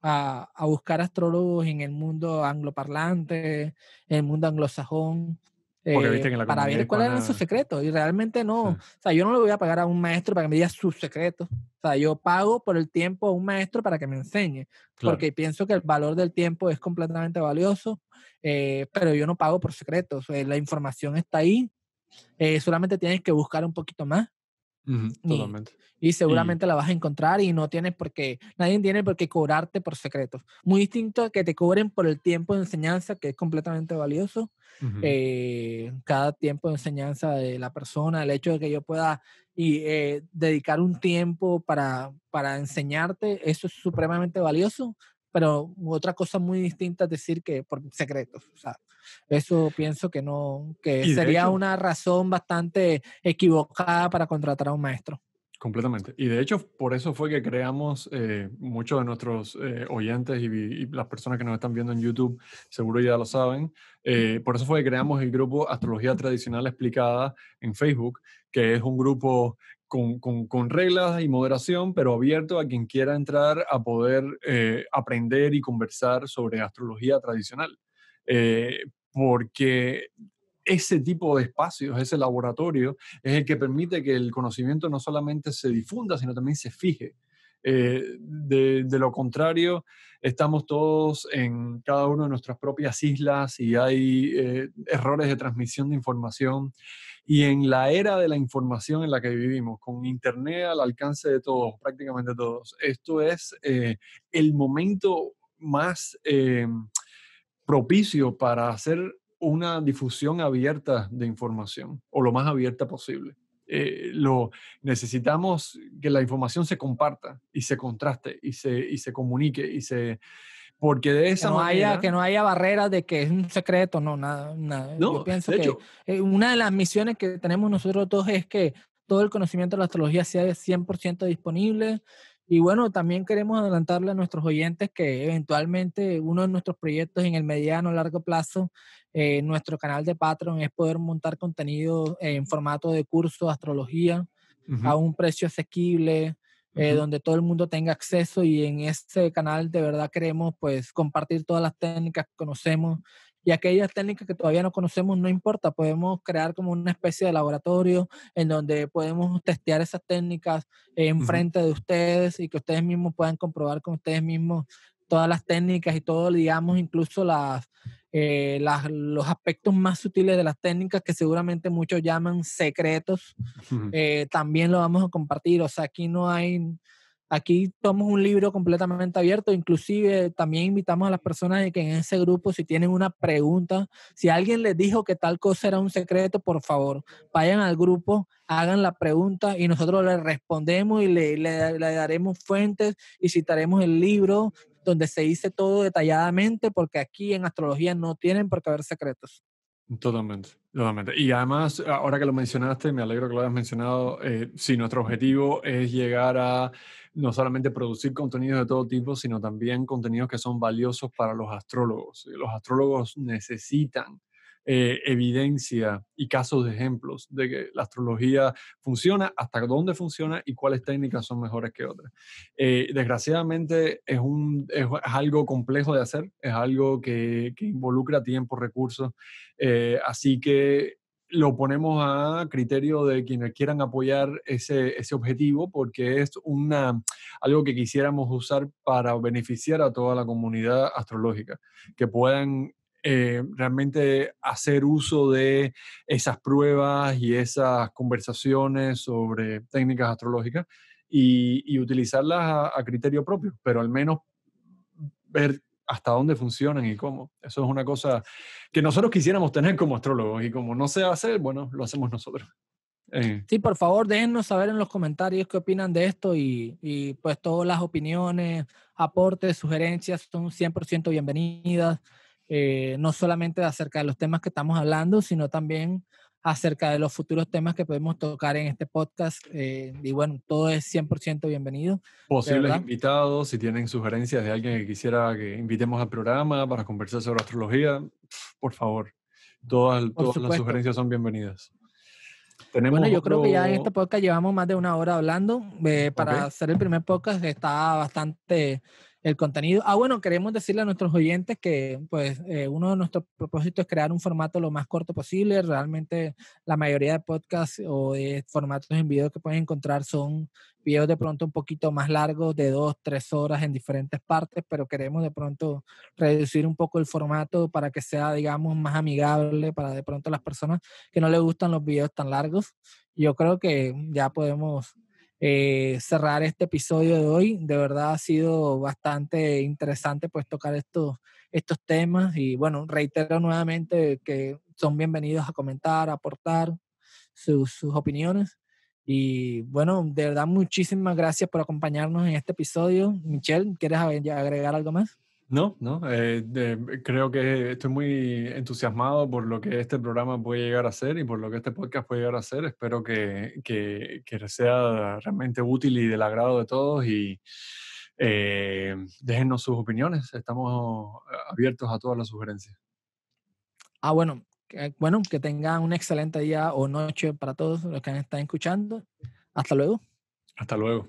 a buscar astrólogos en el mundo angloparlante, en el mundo anglosajón, Porque viste que en la para comunidad ver cuáles eran sus hispana... secretos. Y realmente no, Sí, o sea, yo no le voy a pagar a un maestro para que me diga sus secretos. O sea, yo pago por el tiempo a un maestro para que me enseñe, claro. porque pienso que el valor del tiempo es completamente valioso, pero yo no pago por secretos. La información está ahí, solamente tienes que buscar un poquito más Ujú, y, totalmente. y Y seguramente la vas a encontrar y no tienes por qué, nadie tiene por qué cobrarte por secretos. Muy distinto a que te cobren por el tiempo de enseñanza, que es completamente valioso. ujú, Cada tiempo de enseñanza de la persona, el hecho de que yo pueda dedicar un tiempo para enseñarte, eso es supremamente valioso. Pero otra cosa muy distinta es decir que por secretos. O sea, eso pienso que no, que y de sería hecho, una razón bastante equivocada para contratar a un maestro. completamente. Y de hecho, por eso fue que creamos, muchos de nuestros oyentes y las personas que nos están viendo en YouTube, seguro ya lo saben, por eso fue que creamos el grupo Astrología Tradicional Explicada en Facebook, que es un grupo con reglas y moderación, pero abierto a quien quiera entrar a poder aprender y conversar sobre astrología tradicional. Porque ese tipo de espacios, ese laboratorio, es el que permite que el conocimiento no solamente se difunda, sino también se fije. De lo contrario, estamos todos en cada uno de nuestras propias islas y hay errores de transmisión de información. Y en la era de la información en la que vivimos, con Internet al alcance de todos, prácticamente todos, esto es el momento más propicio para hacer una difusión abierta de información o lo más abierta posible. Necesitamos que la información se comparta y se contraste y se comunique porque de esa manera, Que no haya barreras de que es un secreto, no, nada, nada. Yo no, pienso de que hecho, una de las misiones que tenemos nosotros todos es que todo el conocimiento de la astrología sea 100% disponible. Y bueno, también queremos adelantarle a nuestros oyentes que eventualmente uno de nuestros proyectos en el mediano o largo plazo, nuestro canal de Patreon, es poder montar contenido en formato de curso de astrología a ujú, un precio asequible, ujú, donde todo el mundo tenga acceso, y en este canal de verdad queremos pues compartir todas las técnicas que conocemos, y aquellas técnicas que todavía no conocemos, no importa, podemos crear como una especie de laboratorio en donde podemos testear esas técnicas en ujú, frente de ustedes y que ustedes mismos puedan comprobar con ustedes mismos todas las técnicas y todo, digamos, incluso los aspectos más sutiles de las técnicas que seguramente muchos llaman secretos, ujú. también lo vamos a compartir. O sea, Aquí somos un libro completamente abierto, inclusive también invitamos a las personas de que en ese grupo, si tienen una pregunta, si alguien les dijo que tal cosa era un secreto, por favor, vayan al grupo, hagan la pregunta y nosotros le respondemos y le daremos fuentes y citaremos el libro donde se dice todo detalladamente, porque aquí en astrología no tienen por qué haber secretos. Totalmente, totalmente. Y además, ahora que lo mencionaste, me alegro que lo hayas mencionado, sí, nuestro objetivo es llegar a no solamente producir contenidos de todo tipo, sino también contenidos que son valiosos para los astrólogos. Los astrólogos necesitan evidencia y casos de ejemplos de que la astrología funciona, hasta dónde funciona y cuáles técnicas son mejores que otras. Desgraciadamente es algo complejo de hacer, es algo que involucra tiempo, recursos. Así que lo ponemos a criterio de quienes quieran apoyar ese objetivo, porque es algo que quisiéramos usar para beneficiar a toda la comunidad astrológica, que puedan realmente hacer uso de esas pruebas y esas conversaciones sobre técnicas astrológicas y utilizarlas a criterio propio, pero al menos ver hasta dónde funcionan y cómo. Eso es una cosa que nosotros quisiéramos tener como astrólogos y como no se hace, bueno, lo hacemos nosotros. Sí, por favor, déjennos saber en los comentarios qué opinan de esto y pues todas las opiniones, aportes, sugerencias son 100% bienvenidas, no solamente acerca de los temas que estamos hablando, sino también acerca de los futuros temas que podemos tocar en este podcast. Y bueno, todo es 100% bienvenido, de Posibles verdad. invitados, si tienen sugerencias de alguien que quisiera que invitemos al programa para conversar sobre astrología, por favor, Por todas las supuesto. sugerencias son bienvenidas. Bueno, Tenemos yo creo que ya en otro... este podcast llevamos más de una hora hablando. Ok, Para hacer el primer podcast está bastante el contenido. Bueno, queremos decirle a nuestros oyentes que pues uno de nuestros propósitos es crear un formato lo más corto posible. Realmente la mayoría de podcasts o de formatos en video que pueden encontrar son videos de pronto un poquito más largos, de 2, 3 horas en diferentes partes, pero queremos de pronto reducir un poco el formato para que sea, digamos, más amigable para de pronto las personas que no les gustan los videos tan largos. Yo creo que ya podemos cerrar este episodio de hoy. De verdad ha sido bastante interesante pues tocar estos temas y bueno, reitero nuevamente que son bienvenidos a comentar, a aportar sus opiniones. Y bueno, de verdad muchísimas gracias por acompañarnos en este episodio. Michelle, ¿quieres agregar algo más? no, no, creo que estoy muy entusiasmado por lo que este programa puede llegar a ser y por lo que este podcast puede llegar a ser. Espero que sea realmente útil y del agrado de todos y déjennos sus opiniones. Estamos abiertos a todas las sugerencias. Bueno, que tengan un excelente día o noche para todos los que están escuchando. Hasta luego. Hasta luego.